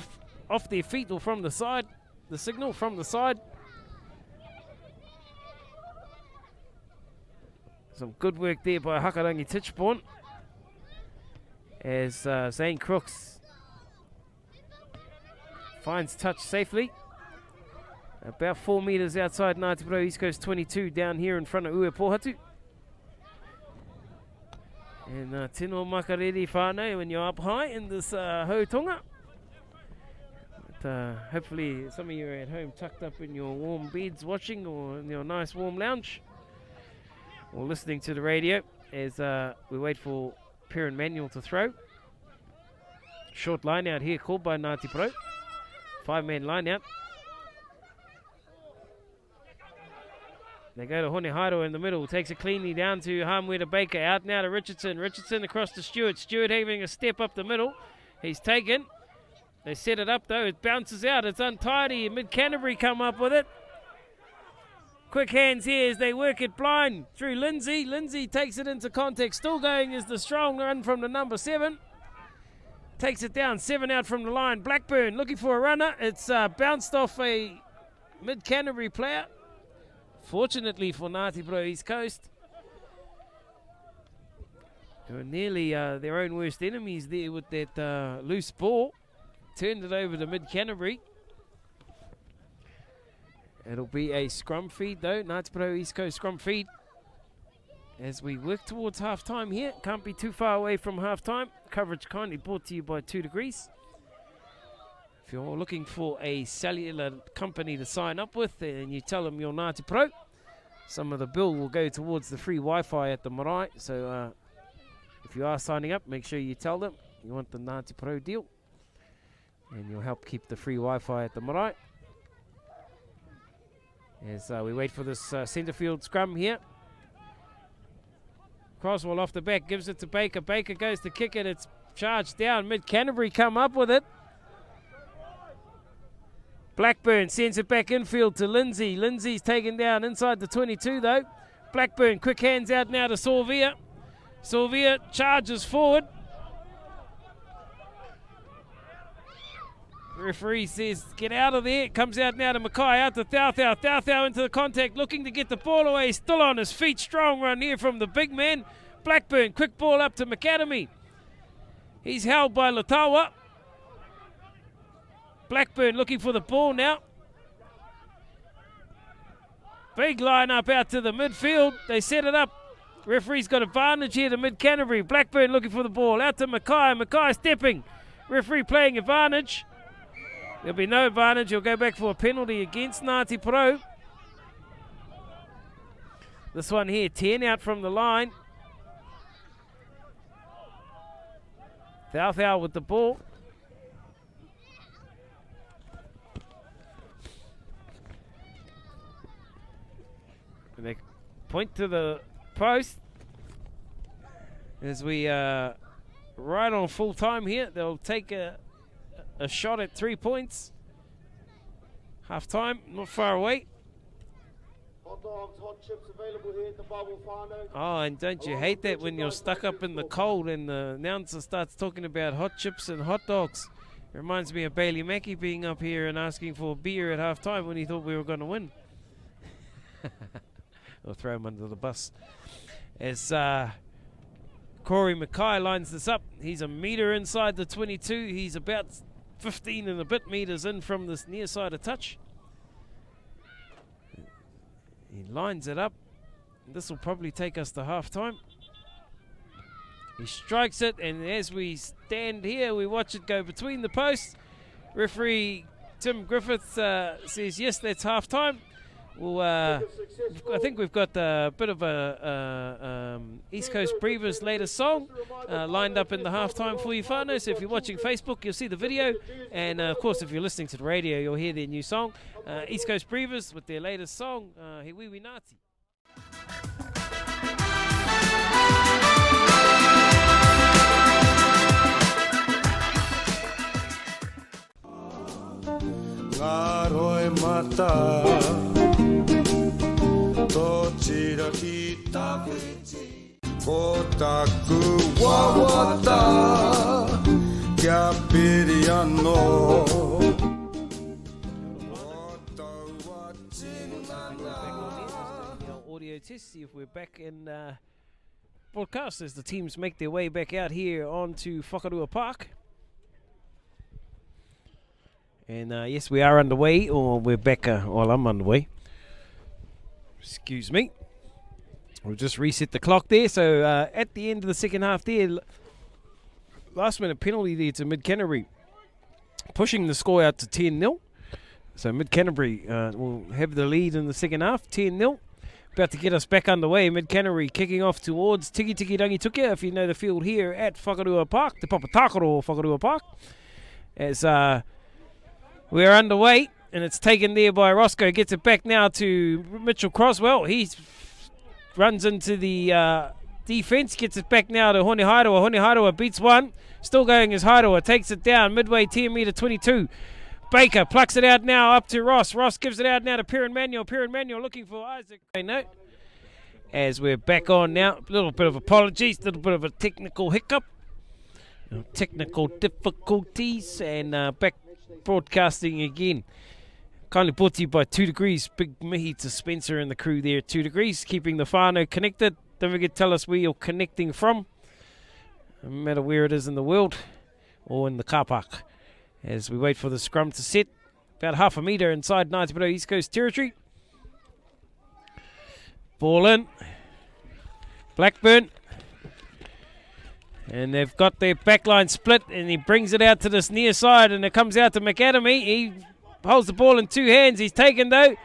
Speaker 1: off their feet or from the side. The signal from the side. Some good work there by Hakarangi Tichborne. As Zane Crooks finds touch safely. About 4 metres outside Ngāti Porou East Coast 22 down here in front of Ue Pohatu. And tino makariri whānau when you're up high in this hautonga. But hopefully some of you are at home tucked up in your warm beds watching, or in your nice warm lounge, or listening to the radio as we wait for Perrin Manuel to throw. Short line out here called by Ngāti Porou. 5-man line out. They go to Hone Hairo in the middle. Takes it cleanly down to Hamweda Baker. Out now to Richardson. Richardson across to Stewart. Stewart having a step up the middle. He's taken. They set it up though. It bounces out. It's untidy. Mid Canterbury come up with it. Quick hands here as they work it blind through Lindsay. Lindsay takes it into contact. Still going is the strong run from the number 7. Takes it down. 7 out from the line. Blackburn looking for a runner. It's bounced off a Mid Canterbury player. Fortunately for Ngāti Porou East Coast, they were nearly their own worst enemies there with that loose ball. Turned it over to Mid Canterbury. It'll be a scrum feed though, Ngāti Porou East Coast scrum feed. As we work towards half time here, can't be too far away from half time. Coverage kindly brought to you by 2 Degrees. If you're looking for a cellular company to sign up with and you tell them you're Ngāti Porou, some of the bill will go towards the free Wi-Fi at the marae. So if you are signing up, make sure you tell them you want the Ngāti Porou deal, and you'll help keep the free Wi-Fi at the marae. As we wait for this centre field scrum here. Croswell off the back, gives it to Baker. Baker goes to kick it. It's charged down. Mid Canterbury come up with it. Blackburn sends it back infield to Lindsay. Lindsay's taken down inside the 22 though. Blackburn quick hands out now to Sorvia. Sorvia charges forward. Referee says get out of there. Comes out now to Mackay, out to Thauthau. Thauthau into the contact, looking to get the ball away. Still on his feet. Strong run here from the big man. Blackburn, quick ball up to McAdamy. He's held by Latawa. Blackburn looking for the ball now. Big line up out to the midfield. They set it up. Referee's got advantage here to Mid Canterbury. Blackburn looking for the ball. Out to Mackay. Mackay stepping. Referee playing advantage. There'll be no advantage. He'll go back for a penalty against Ngāti Porou. This one here, 10 out from the line. Thauthau with the ball. And they point to the post as we right on full time here. They'll take a shot at 3 points. Half time, not far away.
Speaker 2: Hot dogs, hot chips available here at the bubble, whānau.
Speaker 1: Oh, and don't you hate that when you're stuck up in the cold and the announcer starts talking about hot chips and hot dogs? It reminds me of Bailey Mackey being up here and asking for a beer at half time when he thought we were going to win. We'll throw him under the bus. As Corey Mackay lines this up, he's a metre inside the 22. He's about 15 and a bit metres in from this near side of touch. He lines it up. This will probably take us to half time. He strikes it, and as we stand here, we watch it go between the posts. Referee Tim Griffith says, yes, that's half time. Well, I think we've got a bit of a East Coast Breavers latest song lined up in the halftime for you, whānau. So if you're watching Facebook, you'll see the video. And, of course, if you're listening to the radio, you'll hear their new song. East Coast Breavers with their latest song, He Wiwi Ngāti.
Speaker 3: Ngā roe mata Tō tira ki tāwhiti Ko taku wawata Kia piri anō
Speaker 1: Audio test, see if we're back in broadcast as the teams make their way back out here onto Whakarua Park. And yes, we are underway, or we're back, well, I'm underway. Excuse me. We'll just reset the clock there. So at the end of the second half there, last minute penalty there to Mid-Canterbury, pushing the score out to 10-0. So Mid-Canterbury will have the lead in the second half, 10-0. About to get us back underway. Mid-Canterbury kicking off towards Tiki Tiki Rangitukia, if you know the field here at Whakarua Park, the Papatakaro Whakarua Park. As we're underway, and it's taken there by Roscoe. Gets it back now to Mitchell Croswell. He runs into the defense, gets it back now to Hone Hairoa. Hone Hairoa beats one. Still going as Hairoa. Takes it down midway 10 metre 22. Baker plucks it out now up to Ross. Ross gives it out now to Perrin Manuel. Perrin Manuel looking for Isaac. No. As we're back on now, a little bit of apologies, a little bit of a technical hiccup. Technical difficulties, and back broadcasting again. Kindly brought to you by 2 Degrees. Big mihi to Spencer and the crew there at 2 Degrees, keeping the whānau connected. Don't forget to tell us where you're connecting from, no matter where it is in the world or in the car park. As we wait for the scrum to set, about half a metre inside Ngāti Porou East Coast territory. Ball in. Blackburn. And they've got their backline split, and he brings it out to this near side, and it comes out to McAdamy. He holds the ball in 2 hands. He's taken, though.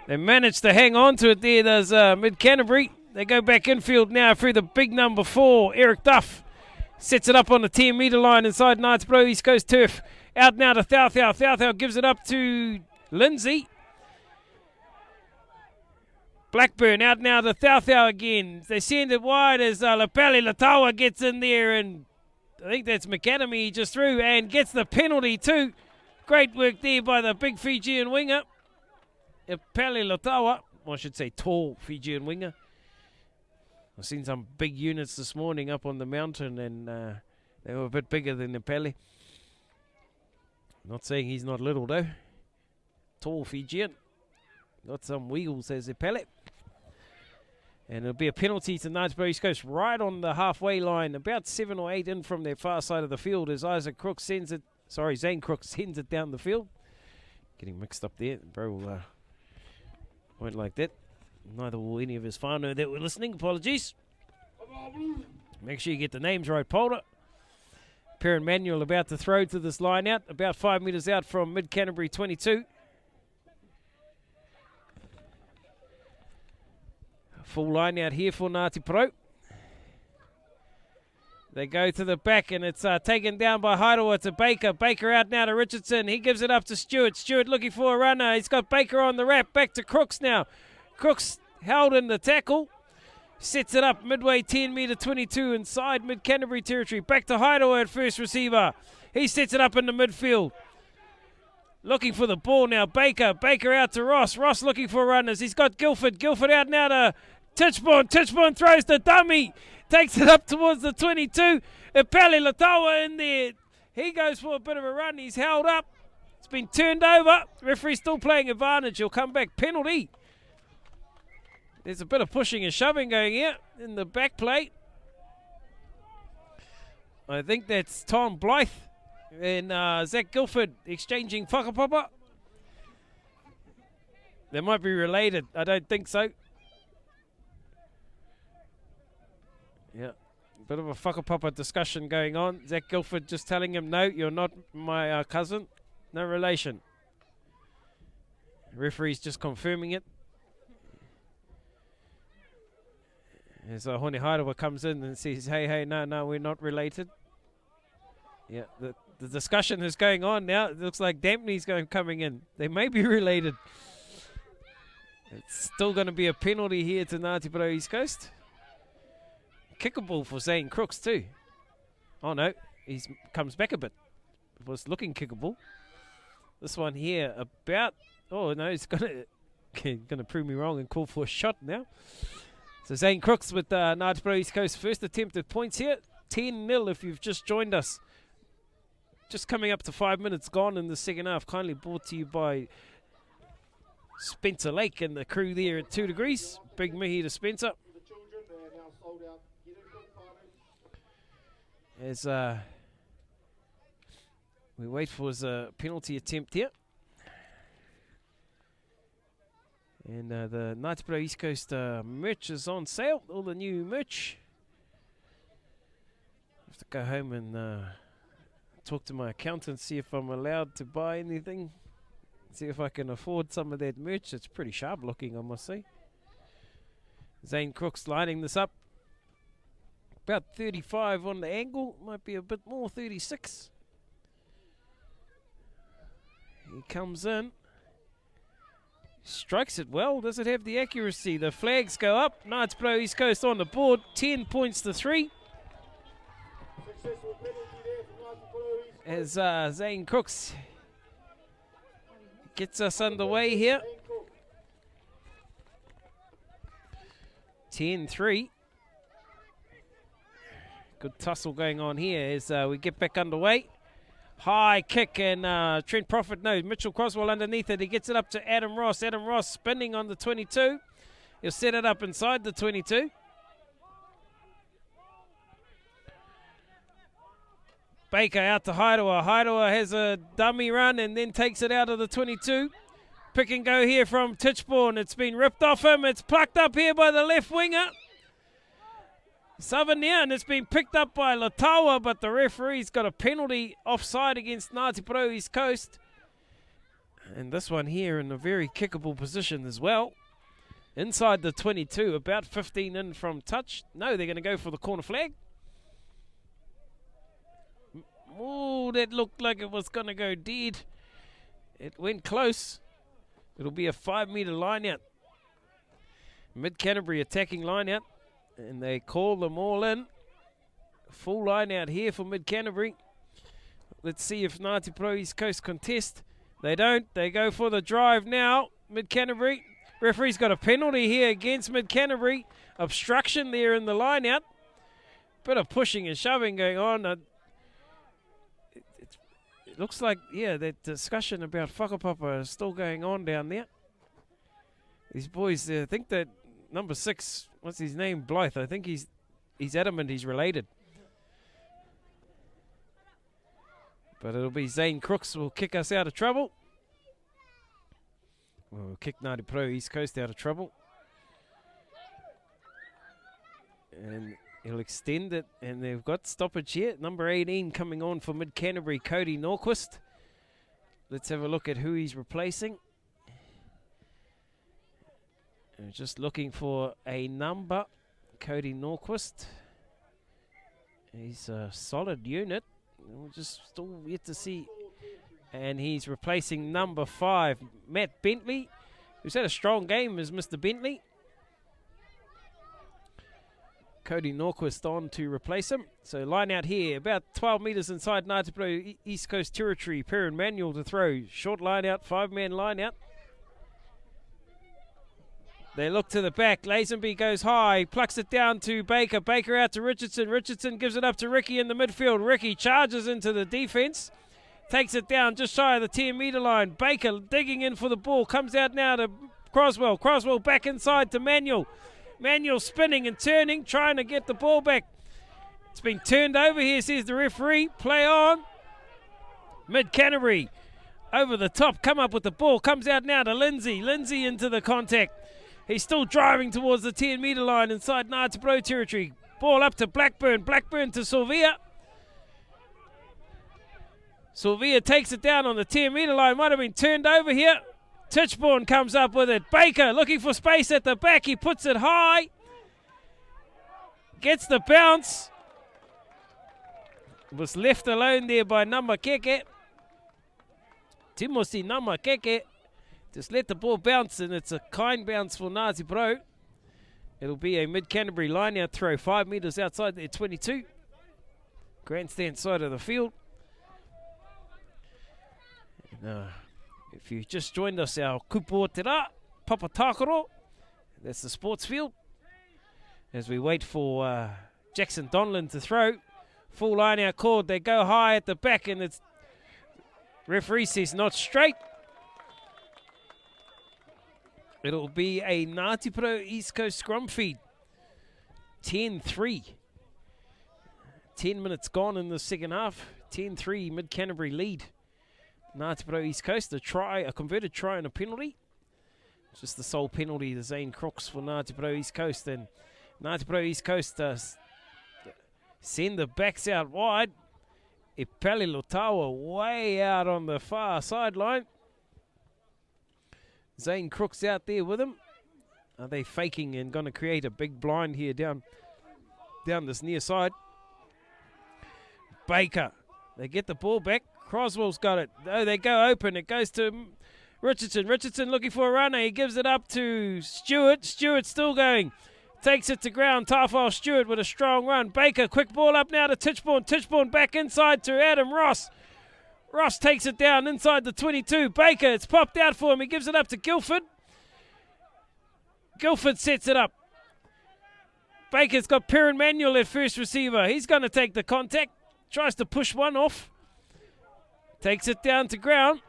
Speaker 1: They managed to hang on to it there. There's Mid-Canterbury. They go back infield now through the big number 4, Eric Duff. Sets it up on the 10 metre line inside Ngāti Porou East Coast turf. Out now to Thauthau. Thauthau gives it up to Lindsay. Blackburn out now to Thauthau again. They send it wide as Lapali Latawa gets in there, and I think that's McAdamy he just threw and gets the penalty too. Great work there by the big Fijian winger. Lapali Latawa, or I should say tall Fijian winger. I've seen some big units this morning up on the mountain, and they were a bit bigger than Lapali. Not saying he's not little though. Tall Fijian. Got some wheels as Lapali. And it'll be a penalty to Ngāti Porou East Coast right on the halfway line, about 7 or 8 in from their far side of the field as Zane Crooks sends it down the field. Getting mixed up there. Bro won't like that. Neither will any of his whānau that were listening. Apologies. Make sure you get the names right, Polder. Perrin Manuel about to throw to this line out, about 5 metres out from Mid-Canterbury 22. Full line out here for Ngāti Porou. They go to the back, and it's taken down by Hairoa to Baker. Baker out now to Richardson. He gives it up to Stewart. Stewart looking for a runner. He's got Baker on the wrap. Back to Crooks now. Crooks held in the tackle. Sets it up midway 10 metre 22 inside mid-Canterbury territory. Back to Hideaway at first receiver. He sets it up in the midfield. Looking for the ball now. Baker out to Ross. Ross looking for runners. He's got Guildford. Guildford out now to Tichborne. Tichborne throws the dummy. Takes it up towards the 22. Ipali Latawa in there. He goes for a bit of a run. He's held up. It's been turned over. Referee still playing advantage. He'll come back. Penalty. There's a bit of pushing and shoving going here in the back plate. I think that's Tom Blythe and Zach Guildford exchanging whakapapa. They might be related. I don't think so. Yeah, a bit of a whakapapa discussion going on. Zach Guildford just telling him, no, you're not my cousin. No relation. The referee's just confirming it. As Hone Hideaway comes in and says, hey, no, we're not related. Yeah, the discussion is going on now. It looks like Dampney's coming in. They may be related. It's still going to be a penalty here to Ngāti Porou East Coast. Kickable for Zane Crooks too. Oh no, he comes back a bit. It was looking kickable. This one here about... Oh no, it's going to prove me wrong and call for a shot now. So Zane Crooks with Ngāti Porou East Coast first attempt at points here. 10-0 if you've just joined us. Just coming up to 5 minutes gone in the second half. Kindly brought to you by Spencer Lake and the crew there at 2 Degrees. Big mihi to Spencer. As we wait for his penalty attempt here. And the Ngāti Porou East Coast merch is on sale. All the new merch. I have to go home and talk to my accountant, see if I'm allowed to buy anything. See if I can afford some of that merch. It's pretty sharp looking, I must say. Zane Crooks lining this up. About 35 on the angle. Might be a bit more, 36. He comes in. Strikes it well. Does it have the accuracy? The flags go up. Ngāti Porou East Coast on the board. 10 points to 3. As Zane Crooks gets us underway here. 10-3. Good tussle going on here as we get back underway. High kick and Trent Prophet, no, Mitchell Croswell underneath it. He gets it up to Adam Ross. Adam Ross spinning on the 22. He'll set it up inside the 22. Baker out to Hideaway. Hideaway has a dummy run and then takes it out of the 22. Pick and go here from Tichborne. It's been ripped off him. It's plucked up here by the left winger. Savania, and it's been picked up by Latawa, but the referee's got a penalty offside against Ngāti Porou East Coast. And this one here in a very kickable position as well. Inside the 22, about 15 in from touch. No, they're going to go for the corner flag. Oh, that looked like it was going to go dead. It went close. It'll be a 5-metre line out. Mid-Canterbury attacking line out. And they call them all in. Full line out here for Mid-Canterbury. Let's see if Ngāti Porou East Coast contest. They don't. They go for the drive now. Mid-Canterbury. Referee's got a penalty here against Mid-Canterbury. Obstruction there in the line out. Bit of pushing and shoving going on. It looks like, yeah, that discussion about whakapapa is still going on down there. These boys, I think that number 6, what's his name? Blythe. I think he's adamant he's related. But it'll be Zane Crooks will kick us out of trouble. We'll kick Ngāti Porou East Coast out of trouble. And he'll extend it, and they've got stoppage here. Number 18 coming on for Mid-Canterbury, Cody Norquist. Let's have a look at who he's replacing. And just looking for a number. Cody Norquist. He's a solid unit. We're just still yet to see. And he's replacing number 5, Matt Bentley. who's had a strong game, is Mr. Bentley. Cody Norquist on to replace him. So line out here, about 12 metres inside Ngāti Porou East Coast territory. Perrin Manuel to throw. Short line out, 5-man line out. They look to the back. Lazenby goes high, plucks it down to Baker. Baker out to Richardson. Richardson gives it up to Ricky in the midfield. Ricky charges into the defence. Takes it down just shy of the 10-metre line. Baker digging in for the ball. Comes out now to Croswell. Croswell back inside to Manuel. Manuel spinning and turning, trying to get the ball back. It's been turned over here, says the referee. Play on. Mid-Canterbury over the top, come up with the ball. Comes out now to Lindsay. Lindsay into the contact. He's still driving towards the 10-metre line inside Ngāti Porou territory. Ball up to Blackburn. Blackburn to Sylvia. Sylvia takes it down on the 10-metre line. Might have been turned over here. Tichborne comes up with it. Baker looking for space at the back. He puts it high. Gets the bounce. Was left alone there by Namakeke. Timosi Namakeke. Just let the ball bounce, and it's a kind bounce for Ngāti Porou. It'll be a mid-Canterbury line-out throw, 5 metres outside their 22. Grandstand side of the field. If you just joined us, our Kupo Tera, Papatakoro, that's the sports field. As we wait for Jackson Donlan to throw. Full line-out called. They go high at the back, and it's referee says not straight. It'll be a Ngāti Porou East Coast scrum feed. 10-3. 10 minutes gone in the second half. 10-3 mid-Canterbury lead. Ngāti Porou East Coast, a converted try and a penalty. Just the sole penalty, the Zane Crooks for Ngāti Porou East Coast. And Ngāti Porou East Coast send the backs out wide. Ipali Lotawa way out on the far sideline. Zane Crooks out there with him. Are they faking and going to create a big blind here down this near side? Baker. They get the ball back. Croswell's got it. Oh, they go open. It goes to Richardson. Richardson looking for a runner. He gives it up to Stewart. Stewart's still going. Takes it to ground. Tafel Stewart with a strong run. Baker, quick ball up now to Tichborne. Tichborne back inside to Adam Ross. Ross takes it down inside the 22. Baker, it's popped out for him. He gives it up to Guildford. Guildford sets it up. Baker's got Perrin Manuel at first receiver. He's going to take the contact. Tries to push one off. Takes it down to ground.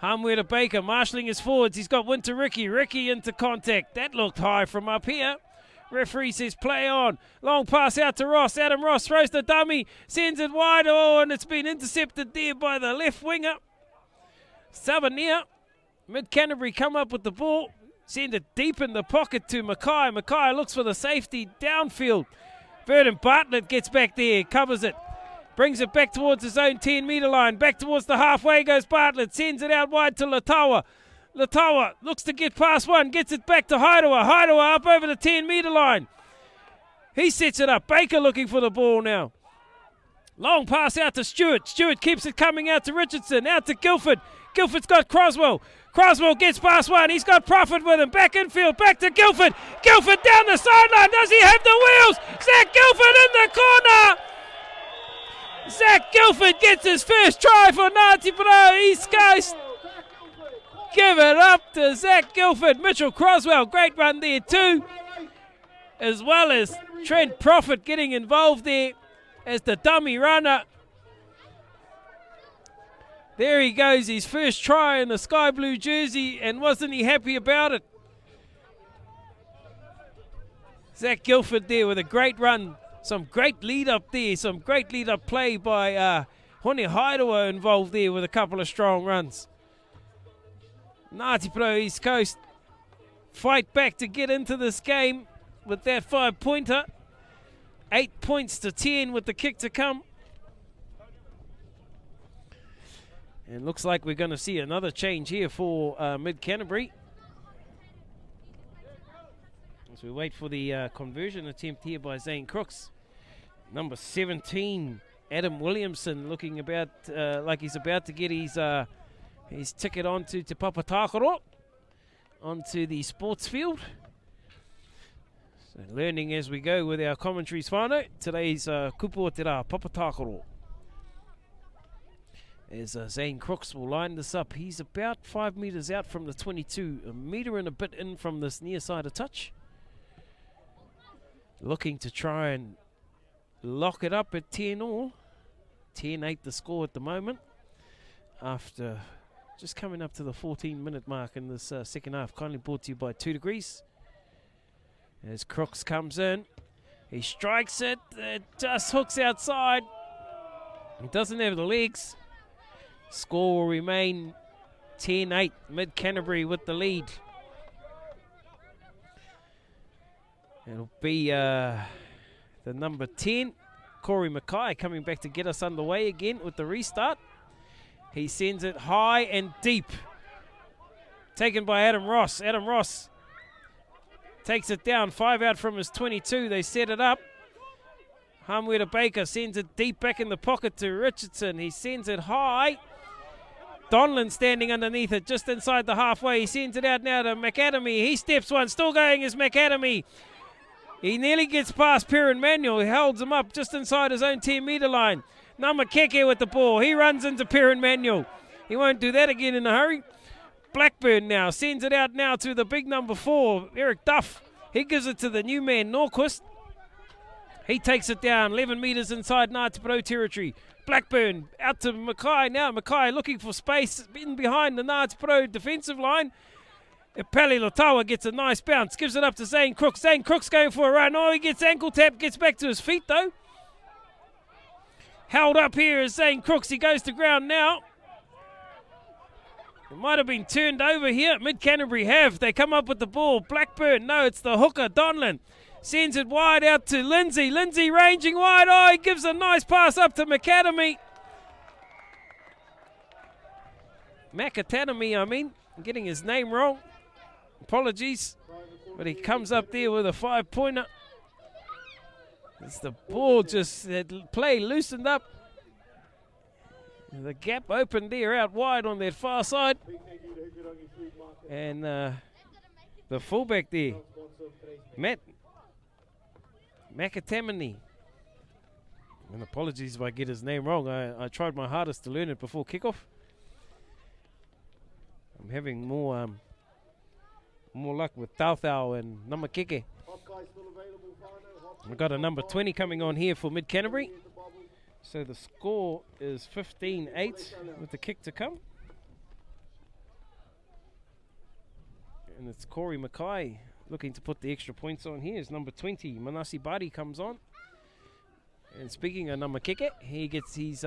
Speaker 1: Hamwe to Baker, marshalling his forwards. He's got Winter Ricky. Ricky into contact. That looked high from up here. Referee says play on. Long pass out to Ross. Adam Ross throws the dummy. Sends it wide. Oh, and it's been intercepted there by the left winger. Savania. Mid-Canterbury come up with the ball. Send it deep in the pocket to Mackay. Mackay looks for the safety downfield. Vernon Bartlett gets back there. Covers it. Brings it back towards his own 10-metre line. Back towards the halfway goes Bartlett. Sends it out wide to Latawa. Latawa looks to get past one. Gets it back to Haidawa. Haidawa up over the 10-metre line. He sets it up. Baker looking for the ball now. Long pass out to Stewart. Stewart keeps it coming out to Richardson. Out to Guildford. Guildford's got Croswell. Croswell gets past one. He's got Profit with him. Back infield. Back to Guildford. Guildford down the sideline. Does he have the wheels? Zach Guildford in the corner. Zach Guildford gets his first try for Ngāti Porou East Coast. Give it up to Zach Guildford. Mitchell Croswell, great run there too. As well as Trent Profit getting involved there as the dummy runner. There he goes, his first try in the sky blue jersey, and wasn't he happy about it? Zach Guildford there with a great run. Some great lead up there, some great lead up play by Hone Haidawa involved there with a couple of strong runs. Ngāti Porou East Coast fight back to get into this game with that 5-pointer. 8 points to 10 with the kick to come. And looks like we're going to see another change here for Mid-Canterbury. As we wait for the conversion attempt here by Zane Crooks. Number 17, Adam Williamson, looking about like he's about to get his his ticket onto Te Papatakoro, onto the sports field. So learning as we go with our commentaries whānau. Today's kupu o te rā, Papatakoro. As Zane Crooks will line this up. He's about 5 metres out from the 22, a metre and a bit in from this near side of touch. Looking to try and lock it up at 10 all. 10-8 the score at the moment. After just coming up to the 14-minute mark in this second half. Kindly brought to you by 2 Degrees. As Crooks comes in. He strikes it. It just hooks outside. He doesn't have the legs. Score will remain 10-8. Mid-Canterbury with the lead. It'll be the number 10, Corey Mackay, coming back to get us underway again with the restart. He sends it high and deep. Taken by Adam Ross. Adam Ross takes it down. 5 out from his 22. They set it up. Hamweda Baker sends it deep back in the pocket to Richardson. He sends it high. Donlan standing underneath it, just inside the halfway. He sends it out now to McAdamy. He steps one, still going is McAdamy. He nearly gets past Perrin Manuel. He holds him up just inside his own 10-metre line. Namakeke with the ball. He runs into Perrin Manuel. He won't do that again in a hurry. Blackburn now sends it out now to the big number 4, Eric Duff. He gives it to the new man, Norquist. He takes it down 11 metres inside Ngāti Porou territory. Blackburn out to Mackay now. Mackay looking for space in behind the Ngāti Porou defensive line. Pali Lotawa gets a nice bounce. Gives it up to Zane Crooks. Zane Crooks going for a run. Oh, he gets ankle tap. Gets back to his feet though. Held up here is Zane Crooks. He goes to ground now. It might have been turned over here. Mid-Canterbury have. They come up with the ball. Blackburn. No, it's the hooker, Donlan. Sends it wide out to Lindsay. Lindsay ranging wide. Oh, he gives a nice pass up to McAdamy. McAdamy, I mean. I'm getting his name wrong. Apologies. But he comes up there with a 5-pointer. It's the ball just, that play loosened up. The gap opened there out wide on that far side. And the fullback there, Matt McAtamany. And apologies if I get his name wrong. I tried my hardest to learn it before kickoff. I'm having more luck with Tautau and Namakeke. We've got a number 20 coming on here for Mid-Canterbury. So the score is 15-8 with the kick to come. And it's Corey Mackay looking to put the extra points on here. Is number 20, Manasi Badi comes on. And speaking of Namakeke, he gets his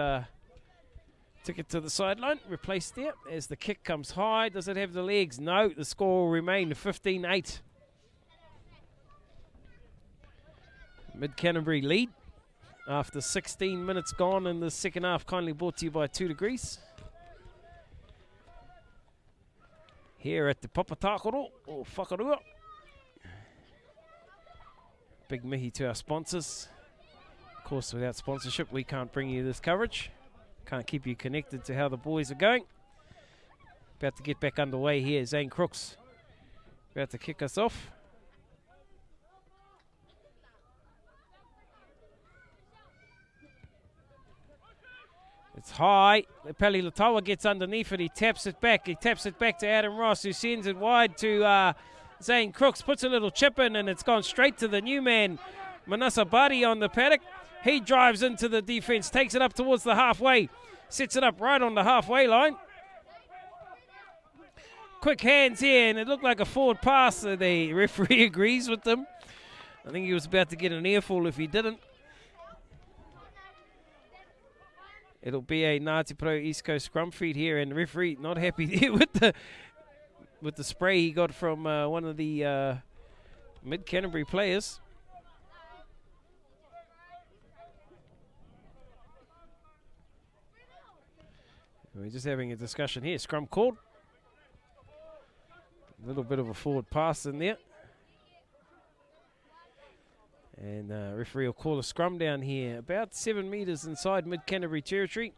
Speaker 1: ticket to the sideline, replaced there as the kick comes high. Does it have the legs? No, the score will remain 15-8. Mid-Canterbury lead after 16 minutes gone in the second half, kindly brought to you by 2 Degrees. Here at the Papatakoro, or Whakarua. Big mihi to our sponsors. Of course, without sponsorship, we can't bring you this coverage. Can't keep you connected to how the boys are going. About to get back underway here. Zane Crooks about to kick us off. It's high. Pali Lotawa gets underneath it. He taps it back. He taps it back to Adam Ross, who sends it wide to Zane Crooks. Puts a little chip in, and it's gone straight to the new man, Manasa Badi, on the paddock. He drives into the defense, takes it up towards the halfway, sets it up right on the halfway line. Quick hands here, and it looked like a forward pass. The referee agrees with them. I think he was about to get an earful if he didn't. It'll be a Ngāti Porou East Coast scrum feed here, and the referee not happy there with the spray he got from one of the Mid-Canterbury players. We're just having a discussion here. Scrum called. A little bit of a forward pass in there. And referee will call a scrum down here. About 7 metres inside Mid-Canterbury territory.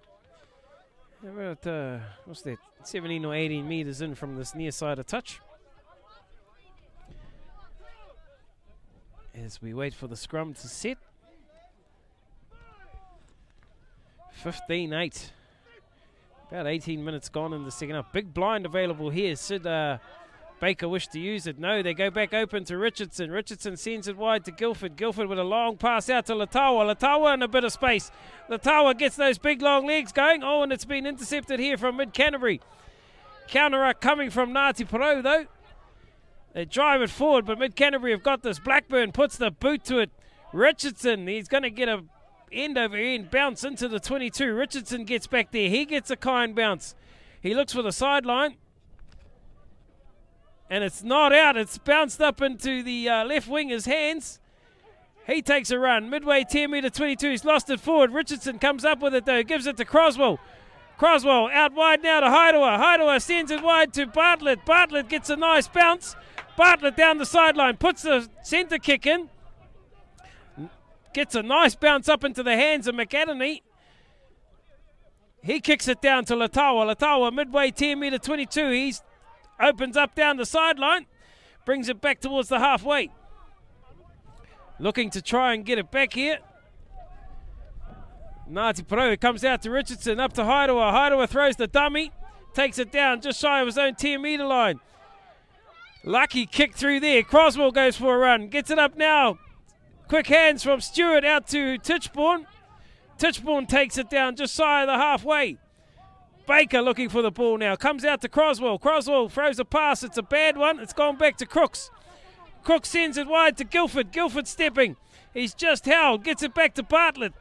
Speaker 1: About, what's that, 17 or 18 metres in from this near side of touch. As we wait for the scrum to set. 15-8. About 18 minutes gone in the second half. Big blind available here. Should Baker wish to use it? No, they go back open to Richardson. Richardson sends it wide to Guildford. Guildford with a long pass out to Latawa. Latawa in a bit of space. Latawa gets those big long legs going. Oh, and it's been intercepted here from Mid-Canterbury. Counter-ruck coming from Ngāti Porou though. They drive it forward, but Mid-Canterbury have got this. Blackburn puts the boot to it. Richardson, he's going to get a end over end bounce into the 22. Richardson gets back there. He gets a kind bounce. He looks for the sideline. And it's not out. It's bounced up into the left winger's hands. He takes a run. Midway 10 metre 22. He's lost it forward. Richardson comes up with it though. Gives it to Croswell. Croswell out wide now to Hairoa. Hairoa sends it wide to Bartlett. Bartlett gets a nice bounce. Bartlett down the sideline. Puts the centre kick in. Gets a nice bounce up into the hands of McAdamy. He kicks it down to Latawa. Latawa midway 10 metre 22. He's opens up down the sideline. Brings it back towards the halfway. Looking to try and get it back here. Ngāti Porou comes out to Richardson. Up to Hairoa. Hairoa throws the dummy. Takes it down just shy of his own 10 metre line. Lucky kick through there. Croswell goes for a run. Gets it up now. Quick hands from Stewart out to Tichborne. Tichborne takes it down just shy of the halfway. Baker looking for the ball now. Comes out to Croswell. Croswell throws a pass. It's a bad one. It's gone back to Crooks. Crooks sends it wide to Guildford. Guildford stepping. He's just held. Gets it back to Bartlett.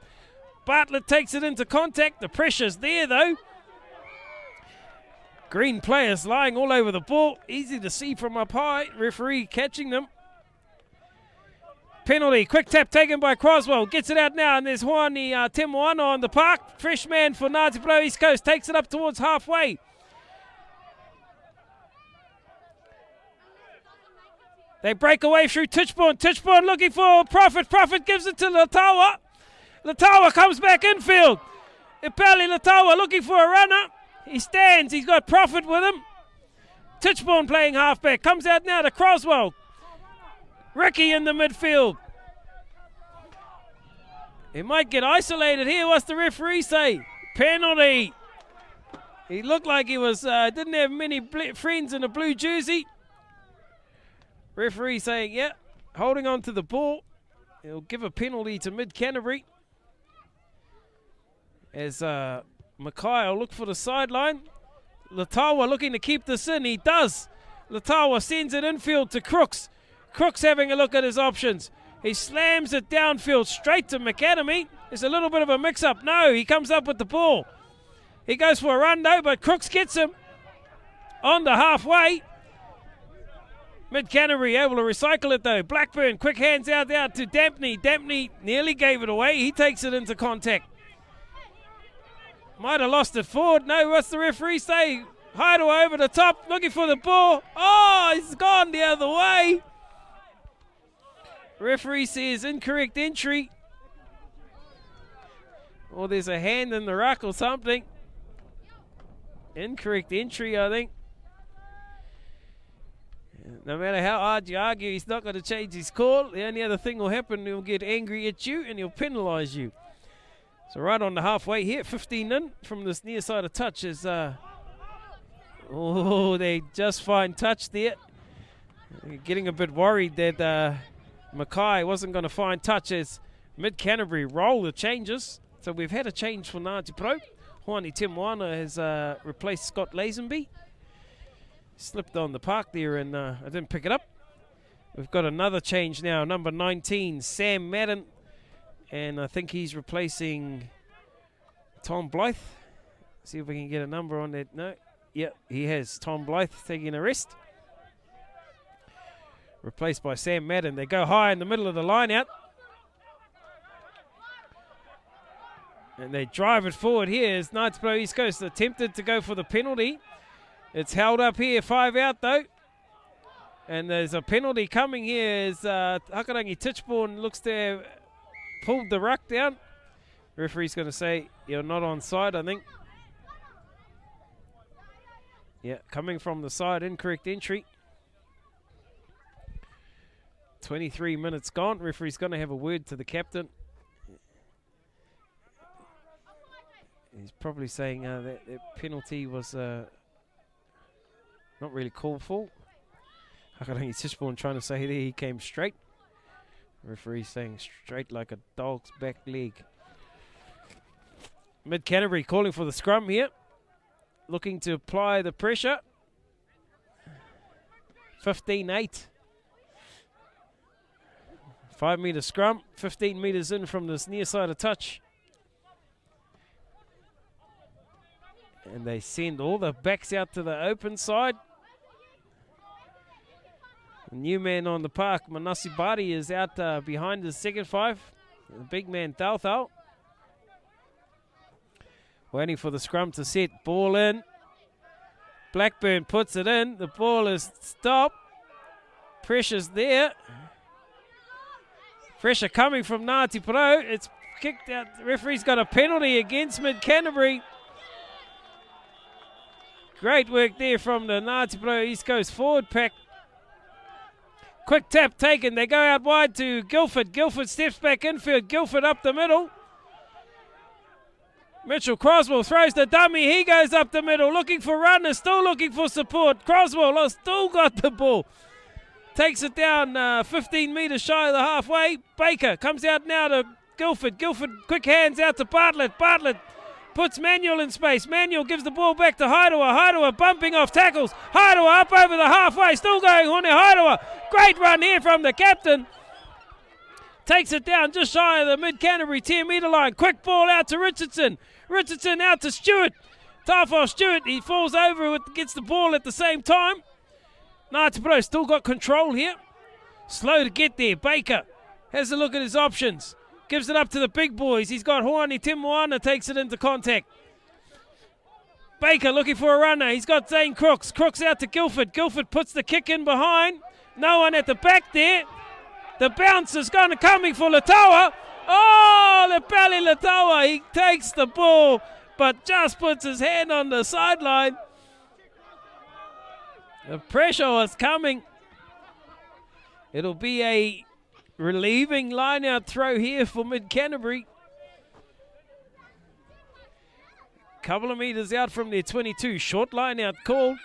Speaker 1: Bartlett takes it into contact. The pressure's there though. Green players lying all over the ball. Easy to see from up high. Referee catching them. Penalty. Quick tap taken by Croswell. Gets it out now, and there's Hoani Temoana on the park. Fresh man for Ngāti Porou East Coast. Takes it up towards halfway. They break away through Tichborne. Tichborne looking for Prophet. Prophet gives it to Latawa. Latawa comes back infield. Ipali Latawa looking for a runner. He stands. He's got Prophet with him. Tichborne playing halfback. Comes out now to Croswell. Ricky in the midfield. He might get isolated here. What's the referee say? Penalty. He looked like he was didn't have many friends in a blue jersey. Referee saying, yeah, holding on to the ball. He'll give a penalty to Mid-Canterbury. As Mackay will look for the sideline. Latawa looking to keep this in. He does. Latawa sends it infield to Crooks. Crooks having a look at his options. He slams it downfield straight to McAdamy. There's a little bit of a mix-up. No, he comes up with the ball. He goes for a run though, but Crooks gets him on the halfway. Mid-Canterbury able to recycle it though. Blackburn, quick hands out to Dampney. Dampney nearly gave it away. He takes it into contact. Might have lost it forward. No, what's the referee say? Hairoa over the top, looking for the ball. Oh, he's gone the other way. Referee says incorrect entry. Or there's a hand in the ruck or something. Incorrect entry, I think. No matter how hard you argue, he's not going to change his call. The only other thing will happen, he'll get angry at you and he'll penalise you. So right on the halfway here, 15 in from this near side of touch is... oh, they just fine touch there. Getting a bit worried that Mackay wasn't going to find touch as Mid-Canterbury roll the changes. So we've had a change for Ngāti Porou. Hoani Temoana has replaced Scott Lazenby. Slipped on the park there and I didn't pick it up. We've got another change now, number 19, Sam Madden. And I think he's replacing Tom Blythe. See if we can get a number on that. No, yep, he has. Tom Blythe taking a rest. Replaced by Sam Madden. They go high in the middle of the line out. And they drive it forward here as Ngāti Porou East Coast attempted to go for the penalty. It's held up here, 5 out though. And there's a penalty coming here as Hakarangi Tichborne looks to have pulled the ruck down. Referee's going to say you're not onside, I think. Yeah, coming from the side, incorrect entry. 23 minutes gone. Referee's going to have a word to the captain. He's probably saying that penalty was not really called for. Hakarangi Tichborne trying to say there he came straight. Referee saying straight like a dog's back leg. Mid Canterbury calling for the scrum here. Looking to apply the pressure. 15-8. 5 metre scrum. 15 metres in from this near side of touch. And they send all the backs out to the open side. The new man on the park, Manasi Bari, is out behind his second 5. The big man, Thau. Waiting for the scrum to set. Ball in. Blackburn puts it in. The ball is stopped. Pressure's there. Pressure coming from Ngāti Pro. It's kicked out. The referee's got a penalty against Mid Canterbury. Great work there from the Ngāti Pro East Coast forward pack. Quick tap taken. They go out wide to Guildford. Guildford steps back infield. Guildford up the middle. Mitchell Croswell throws the dummy. He goes up the middle looking for runners. Still looking for support. Croswell has still got the ball. Takes it down 15 metres shy of the halfway. Baker comes out now to Guildford. Guildford quick hands out to Bartlett. Bartlett puts Manuel in space. Manuel gives the ball back to Haidua. Haidua bumping off tackles. Haidua up over the halfway. Still going on there. Haidua. Great run here from the captain. Takes it down just shy of the Mid-Canterbury 10-metre line. Quick ball out to Richardson. Richardson out to Stewart. Tafo Stewart. He falls over, gets the ball at the same time. Ngāti Pro still got control here. Slow to get there. Baker has a look at his options. Gives it up to the big boys. He's got Hoani Timuana, takes it into contact. Baker looking for a runner. He's got Zane Crooks. Crooks out to Guildford. Guildford puts the kick in behind. No one at the back there. The bounce is coming for Latawa. Oh, the belly Latawa. He takes the ball, but just puts his hand on the sideline. The pressure was coming. It'll be a relieving line-out throw here for Mid-Canterbury. Couple of metres out from their 22. Short line-out call.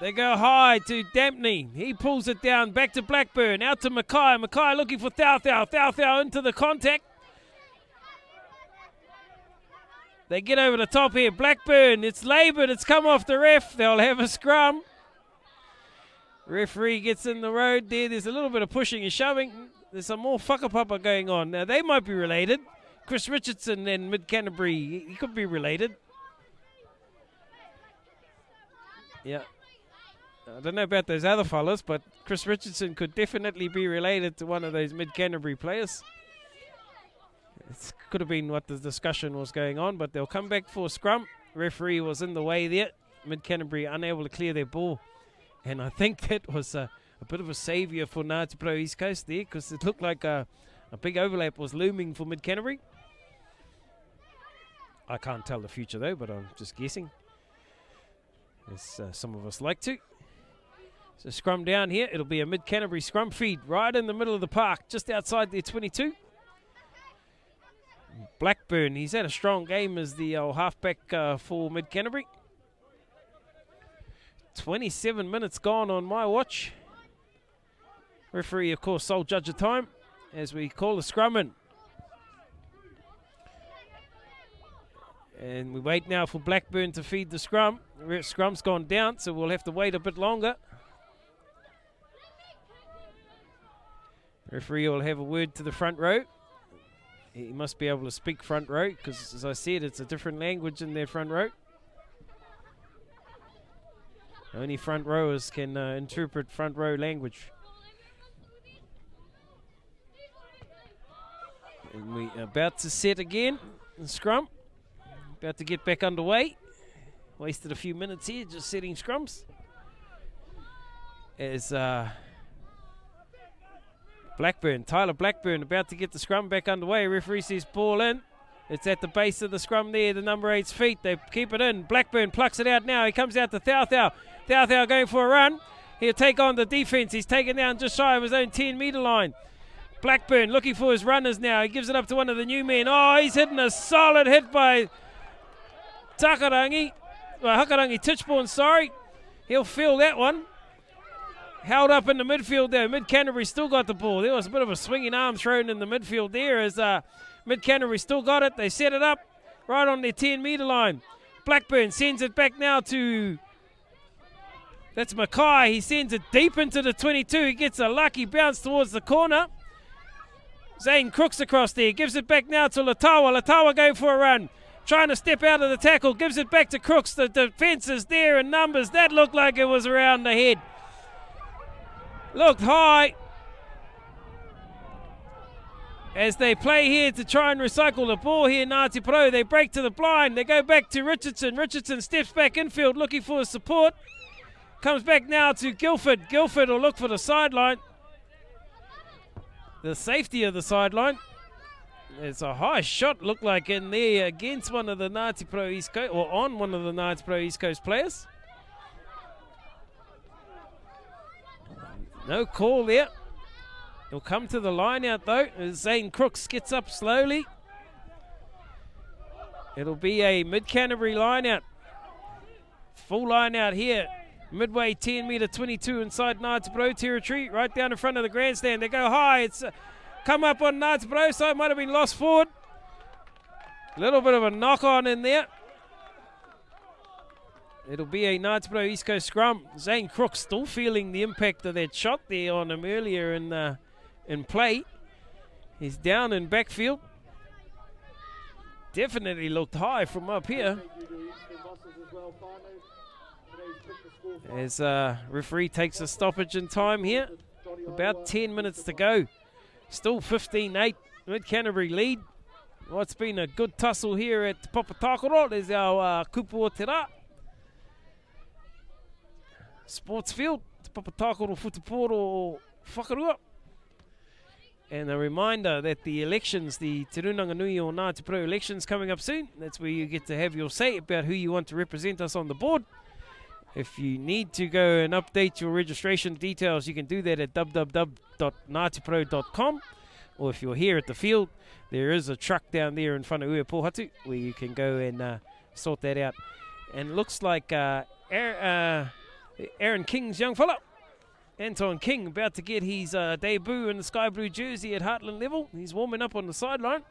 Speaker 1: They go high to Dampney. He pulls it down. Back to Blackburn. Out to Mackay. Mackay looking for Thau. Thau into the contact. They get over the top here. Blackburn. It's laboured. It's come off the ref. They'll have a scrum. Referee gets in the road there. There's a little bit of pushing and shoving. There's some more whakapapa going on. Now, they might be related. Chris Richardson and Mid-Canterbury, he could be related. Yeah. I don't know about those other fellas, but Chris Richardson could definitely be related to one of those Mid-Canterbury players. It could have been what the discussion was going on, but they'll come back for a scrum. Referee was in the way there. Mid-Canterbury unable to clear their ball. And I think that was a bit of a saviour for Ngāti Pro East Coast there, because it looked like a big overlap was looming for Mid-Canterbury. I can't tell the future though, but I'm just guessing, as some of us like to. So scrum down here. It'll be a Mid-Canterbury scrum feed right in the middle of the park, just outside their 22. Blackburn, he's had a strong game as the halfback for Mid-Canterbury. 27 minutes gone on my watch. Referee, of course, sole judge of time as we call the scrum in. And we wait now for Blackburn to feed the scrum. The scrum's gone down, so we'll have to wait a bit longer. Referee will have a word to the front row. He must be able to speak front row, because as I said, it's a different language in their front row. Only front rowers can interpret front row language. And we are about to set again in scrum. About to get back underway. Wasted a few minutes here just setting scrums. As Tyler Blackburn about to get the scrum back underway. Referee says ball in. It's at the base of the scrum there, the number 8's feet. They keep it in. Blackburn plucks it out now. He comes out to Thau. Thau going for a run. He'll take on the defence. He's taken down just shy of his own 10-metre line. Blackburn looking for his runners now. He gives it up to one of the new men. Oh, he's hitting a solid hit by Hakarangi Tichborne, sorry. He'll feel that one. Held up in the midfield there. Mid-Canterbury still got the ball. There was a bit of a swinging arm thrown in the midfield there as Mid-Canterbury still got it. They set it up right on their 10-metre line. Blackburn sends it back now to... That's Mackay. He sends it deep into the 22. He gets a lucky bounce towards the corner. Zane Crooks across there. Gives it back now to Latawa. Latawa going for a run. Trying to step out of the tackle. Gives it back to Crooks. The defence is there in numbers. That looked like it was around the head. Looked high. As they play here to try and recycle the ball here, Ngāti Porou. They break to the blind. They go back to Richardson. Richardson steps back infield looking for support. Comes back now to Guildford. Guildford will look for the sideline. The safety of the sideline. It's a high shot, looked like, in there against one of the Ngāti Porou East Coast, or on one of the Ngāti Porou East Coast players. No call there. He'll come to the line out though. Zane Crooks gets up slowly. It'll be a Mid-Canterbury line out. Full line out here. Midway 10-metre 22 inside Ngāti Porou territory. Right down in front of the grandstand. They go high. It's come up on Ngāti Porou side. Might have been lost forward. A little bit of a knock on in there. It'll be a Ngāti Porou East Coast scrum. Zane Crooks still feeling the impact of that shot there on him earlier in play. He's down in backfield. Definitely looked high from up here. As referee takes a stoppage in time here. About 10 minutes to go. Still 15-8. Mid-Canterbury lead. What's been a good tussle here at Papatakoro. There's our Kupu o Te Rā sports field. Papatakoro Futuporo Whakarua. And a reminder that the elections, the Te Runanga or Ngāti Porou elections coming up soon. That's where you get to have your say about who you want to represent us on the board. If you need to go and update your registration details, you can do that at www.ngatiporou.com. Or if you're here at the field, there is a truck down there in front of Ua Pohatu where you can go and sort that out. And it looks like Aaron King's young fella, Anton King, about to get his debut in the sky blue jersey at Heartland level. He's warming up on the sideline.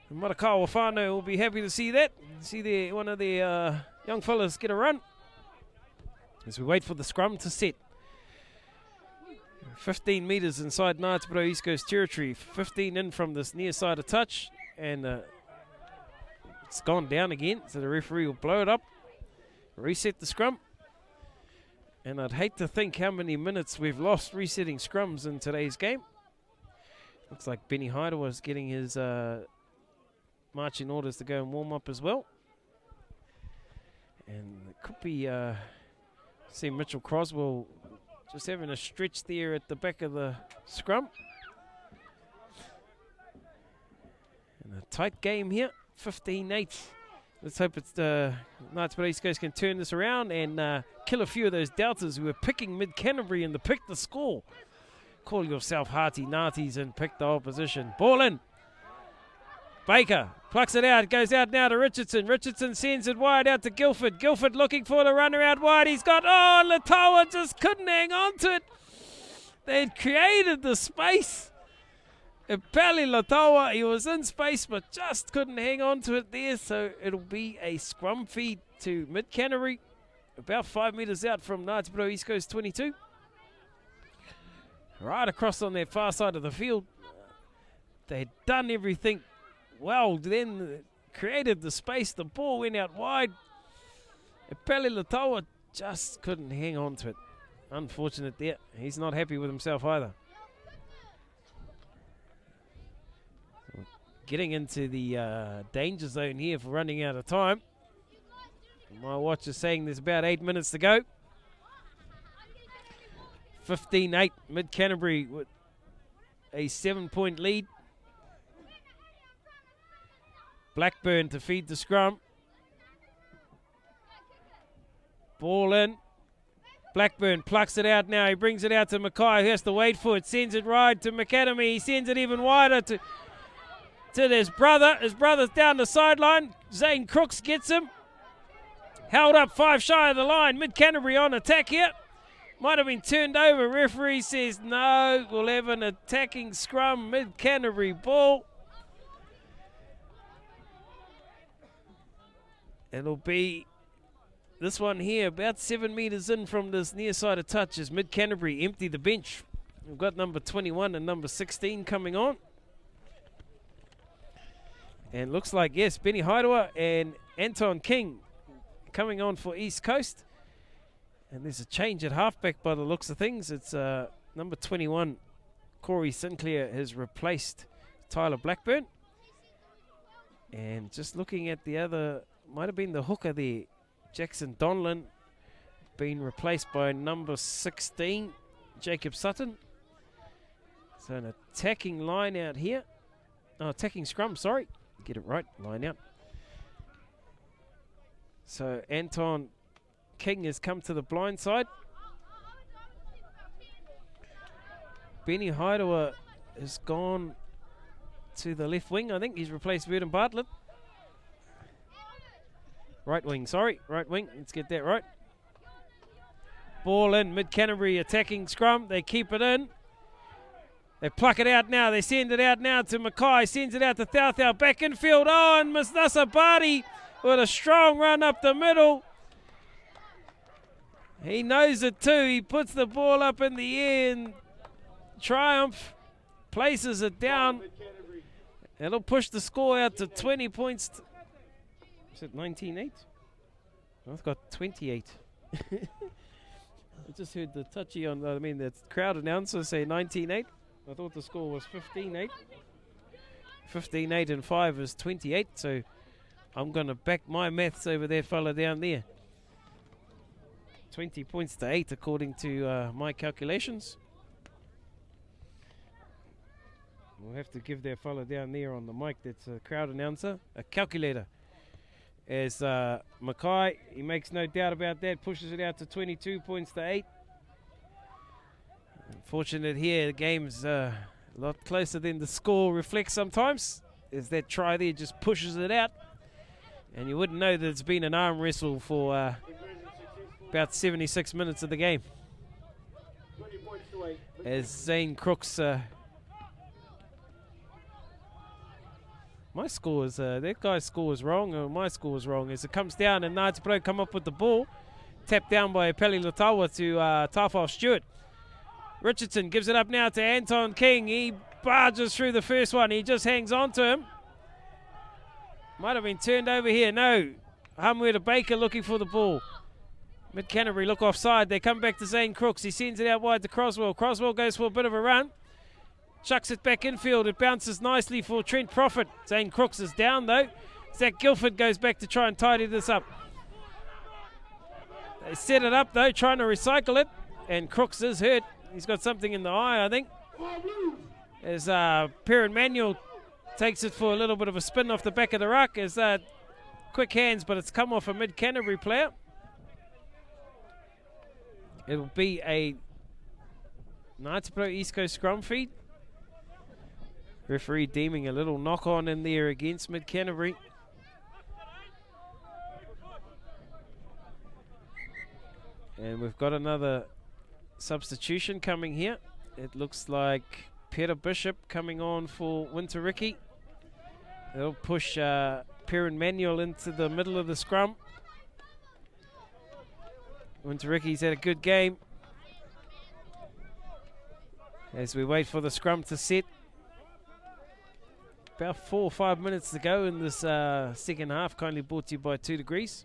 Speaker 1: And Marakawa Whānau will be happy to see that. See one of the young fellas get a run as we wait for the scrum to set. 15 metres inside Ngāti Porou East Coast territory. 15 in from this near side of touch. And it's gone down again, so the referee will blow it up. Reset the scrum. And I'd hate to think how many minutes we've lost resetting scrums in today's game. Looks like Benny Hyder was getting his marching orders to go and warm up as well. And it could be, see Mitchell Croswell just having a stretch there at the back of the scrum. And a tight game here, 15-8. Let's hope it's Ngāti Porou East Coast can turn this around and kill a few of those doubters who are picking Mid-Canterbury and pick the score. Call yourself hearty Ngātis and pick the opposition. Ball in. Baker plucks it out, goes out now to Richardson. Richardson sends it wide out to Guildford. Guildford looking for the runner out wide. He's got, Latawa just couldn't hang on to it. They'd created the space. Pali Latawa, he was in space but just couldn't hang on to it there. So it'll be a scrum feed to Mid-Canterbury. About 5 metres out from Ngāti Porou East Coast 22. Right across on their far side of the field. They'd done everything well, then created the space. The ball went out wide. Pele Latawa just couldn't hang on to it. Unfortunate there. He's not happy with himself either. So getting into the danger zone here for running out of time. My watch is saying there's about 8 minutes to go. 15-8, Mid-Canterbury with a 7-point lead. Blackburn to feed the scrum. Ball in. Blackburn plucks it out now. He brings it out to Mackay, who has to wait for it. Sends it wide to McAdamy. He sends it even wider to his brother. His brother's down the sideline. Zane Crooks gets him. Held up 5 shy of the line. Mid-Canterbury on attack here. Might have been turned over. Referee says no. We'll have an attacking scrum. Mid-Canterbury ball. It'll be this one here, about 7 metres in from this near side of touch, as Mid-Canterbury empty the bench. We've got number 21 and number 16 coming on. And looks like, yes, Benny Haidoa and Anton King coming on for East Coast. And there's a change at halfback by the looks of things. It's number 21, Corey Sinclair, has replaced Tyler Blackburn. And just looking at the other, might have been the hooker there, Jackson Donlan, being replaced by number 16, Jacob Sutton. So an attacking line out here. Oh, attacking scrum, sorry. Get it right, line out. So Anton King has come to the blind side. Benny Haidoa has gone to the left wing. I think he's replaced Vernon Bartlett. Right wing, sorry. Right wing. Let's get that right. Ball in. Mid-Canterbury attacking scrum. They keep it in. They pluck it out now. They send it out now to Mackay. Sends it out to Thau. Back infield. Oh, and Mustasa Badi with a strong run up the middle. He knows it too. He puts the ball up in the air and Triumph places it down. It'll push the score out to 20 points. Is it 19-8? I've got 28. I just heard the the crowd announcer say 19-8. I thought the score was 15-8. 15-8 and 5 is 28, so I'm going to back my maths over that fella down there. 20 points to 8 according to my calculations. We'll have to give that fella down there on the mic that's a crowd announcer a calculator. As Mackay, he makes no doubt about that, pushes it out to 22 points to 8. Unfortunate here, the game's a lot closer than the score reflects sometimes, as that try there just pushes it out. And you wouldn't know that it's been an arm wrestle for about 76 minutes of the game. As Zane Crooks... my score is, that guy's score is wrong, or my score is wrong, as it comes down and Ngāti Porou come up with the ball. Tapped down by Peli Latawa to Tafao Stewart. Richardson gives it up now to Anton King. He barges through the first one. He just hangs on to him. Might have been turned over here. No. Hamuera Baker looking for the ball. Mid-Canterbury look offside. They come back to Zane Crooks. He sends it out wide to Croswell. Croswell goes for a bit of a run. Chucks it back infield. It bounces nicely for Trent Prophet. Zane Crooks is down though. Zach Guilford goes back to try and tidy this up. They set it up though, trying to recycle it. And Crooks is hurt. He's got something in the eye, I think. As Perrin Manuel takes it for a little bit of a spin off the back of the ruck. As quick hands, but it's come off a Mid-Canterbury player. It'll be a Ngāti Porou East Coast scrum feed. Referee deeming a little knock-on in there against Mid-Canterbury. And we've got another substitution coming here. It looks like Peter Bishop coming on for Winteriki. They'll push Perrin Manuel into the middle of the scrum. Winteriki's had a good game. As we wait for the scrum to set. About 4 or 5 minutes to go in this second half, kindly brought to you by 2 Degrees.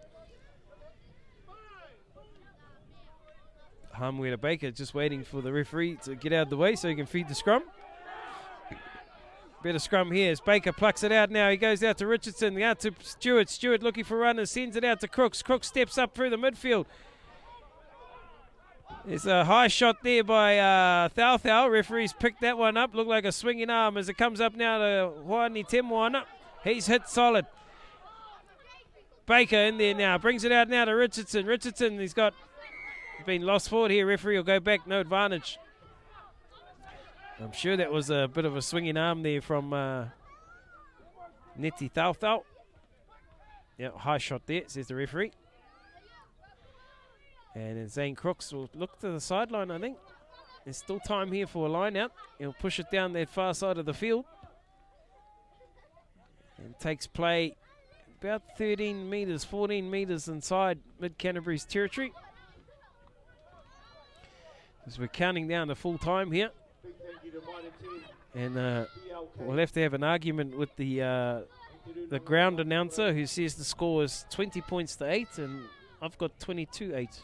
Speaker 1: Hamuera Baker just waiting for the referee to get out of the way so he can feed the scrum. Better scrum here as Baker plucks it out now. He goes out to Richardson, out to Stewart. Stewart looking for runners, sends it out to Crooks. Crooks steps up through the midfield. There's a high shot there by Thau. Referees picked that one up. Looked like a swinging arm as it comes up now to Hoani Temoana. He's hit solid. Baker in there now. Brings it out now to Richardson. Richardson, he's been lost forward here. Referee will go back. No advantage. I'm sure that was a bit of a swinging arm there from Neti Tauthau. Yeah, high shot there, says the referee. And then Zane Crooks will look to the sideline, I think. There's still time here for a line out. He'll push it down that far side of the field. And takes play about 13 metres, 14 metres inside Mid-Canterbury's territory. As we're counting down to full time here. And we'll have to have an argument with the ground announcer who says the score is 20 points to 8, and I've got 22-8.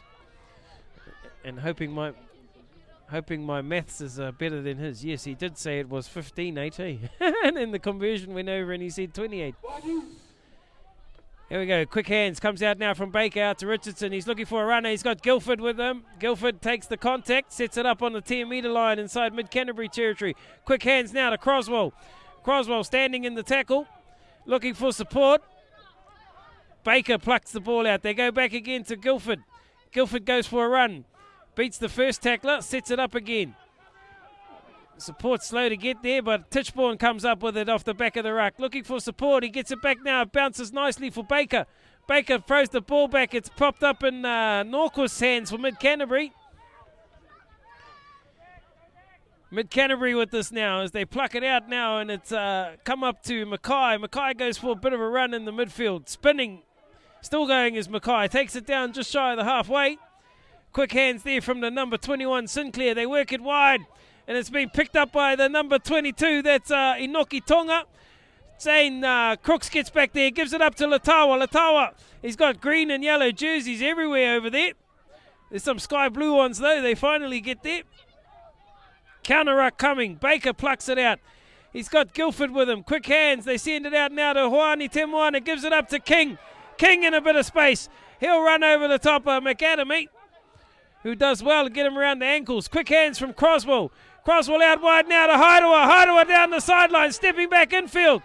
Speaker 1: And hoping my maths is better than his. Yes, he did say it was 15-8, and then the conversion went over and he said 28. Here we go. Quick hands. Comes out now from Baker out to Richardson. He's looking for a runner. He's got Guildford with him. Guildford takes the contact, sets it up on the 10-metre line inside Mid-Canterbury territory. Quick hands now to Croswell. Croswell standing in the tackle, looking for support. Baker plucks the ball out. They go back again to Guildford. Guildford goes for a run. Beats the first tackler, sets it up again. Support slow to get there, but Tichborne comes up with it off the back of the ruck. Looking for support. He gets it back now. It bounces nicely for Baker. Baker throws the ball back. It's popped up in Norquist's hands for Mid-Canterbury. Mid-Canterbury with this now as they pluck it out now, and it's come up to Mackay. Mackay goes for a bit of a run in the midfield. Spinning. Still going is Mackay. Takes it down just shy of the halfway. Quick hands there from the number 21, Sinclair. They work it wide. And it's been picked up by the number 22. That's Inoki Tonga. Zane Crooks gets back there. Gives it up to Latawa. Latawa, he's got green and yellow jerseys everywhere over there. There's some sky blue ones though. They finally get there. Counter ruck coming. Baker plucks it out. He's got Guildford with him. Quick hands. They send it out now to Hoani Temoana. Gives it up to King. King in a bit of space. He'll run over the top of McAdamy, who does well to get him around the ankles. Quick hands from Croswell. Croswell out wide now to Haidawa. Haidawa down the sideline, stepping back infield.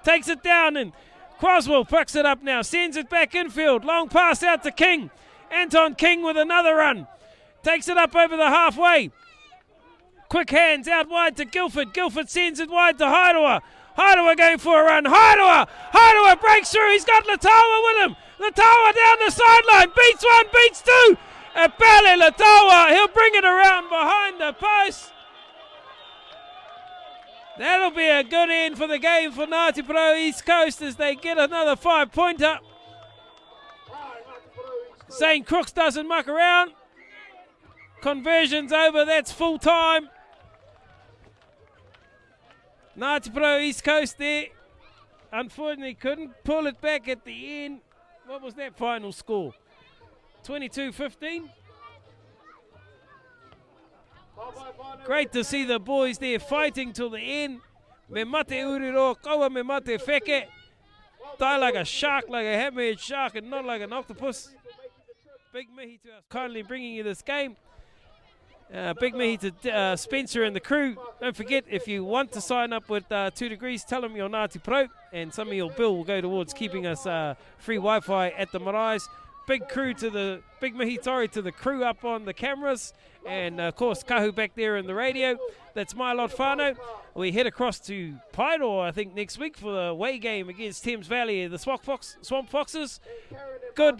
Speaker 1: Takes it down, and Croswell picks it up now. Sends it back infield. Long pass out to King. Anton King with another run. Takes it up over the halfway. Quick hands out wide to Guildford. Guildford sends it wide to Haidawa. Haidawa going for a run. Haidawa breaks through. He's got Latawa with him. Latawa down the sideline. Beats one, beats two. Apale Latawa. He'll bring it around behind the post. That'll be a good end for the game for Ngāti Porou East Coast as they get another 5-pointer. Zane Crooks doesn't muck around. Conversion's over. That's full time. Ngāti Porou East Coast there. Unfortunately, couldn't pull it back at the end. What was that final score? 22-15. Great to see the boys there fighting till the end. Me mate uriro, kaua me mate feke. Die like a shark, like a hammerhead shark, and not like an octopus. Big mihi to us, kindly bringing you this game. Big mihi to Spencer and the crew. Don't forget, if you want to sign up with 2 Degrees, tell them you're Ngāti Porou, and some of your bill will go towards keeping us free Wi-Fi at the maraes. Big mihi to the crew up on the cameras, and of course Kahu back there in the radio. That's my lot whānau. We head across to Paeroa, I think, next week for the away game against Thames Valley, the Swamp Foxes. Good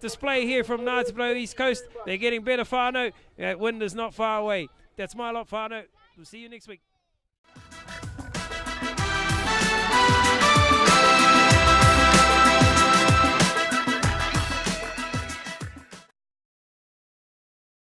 Speaker 1: display here from Ngāti Porou East Coast. They're getting better whānau. Wind is not far away. That's my lot whānau. We'll see you next week.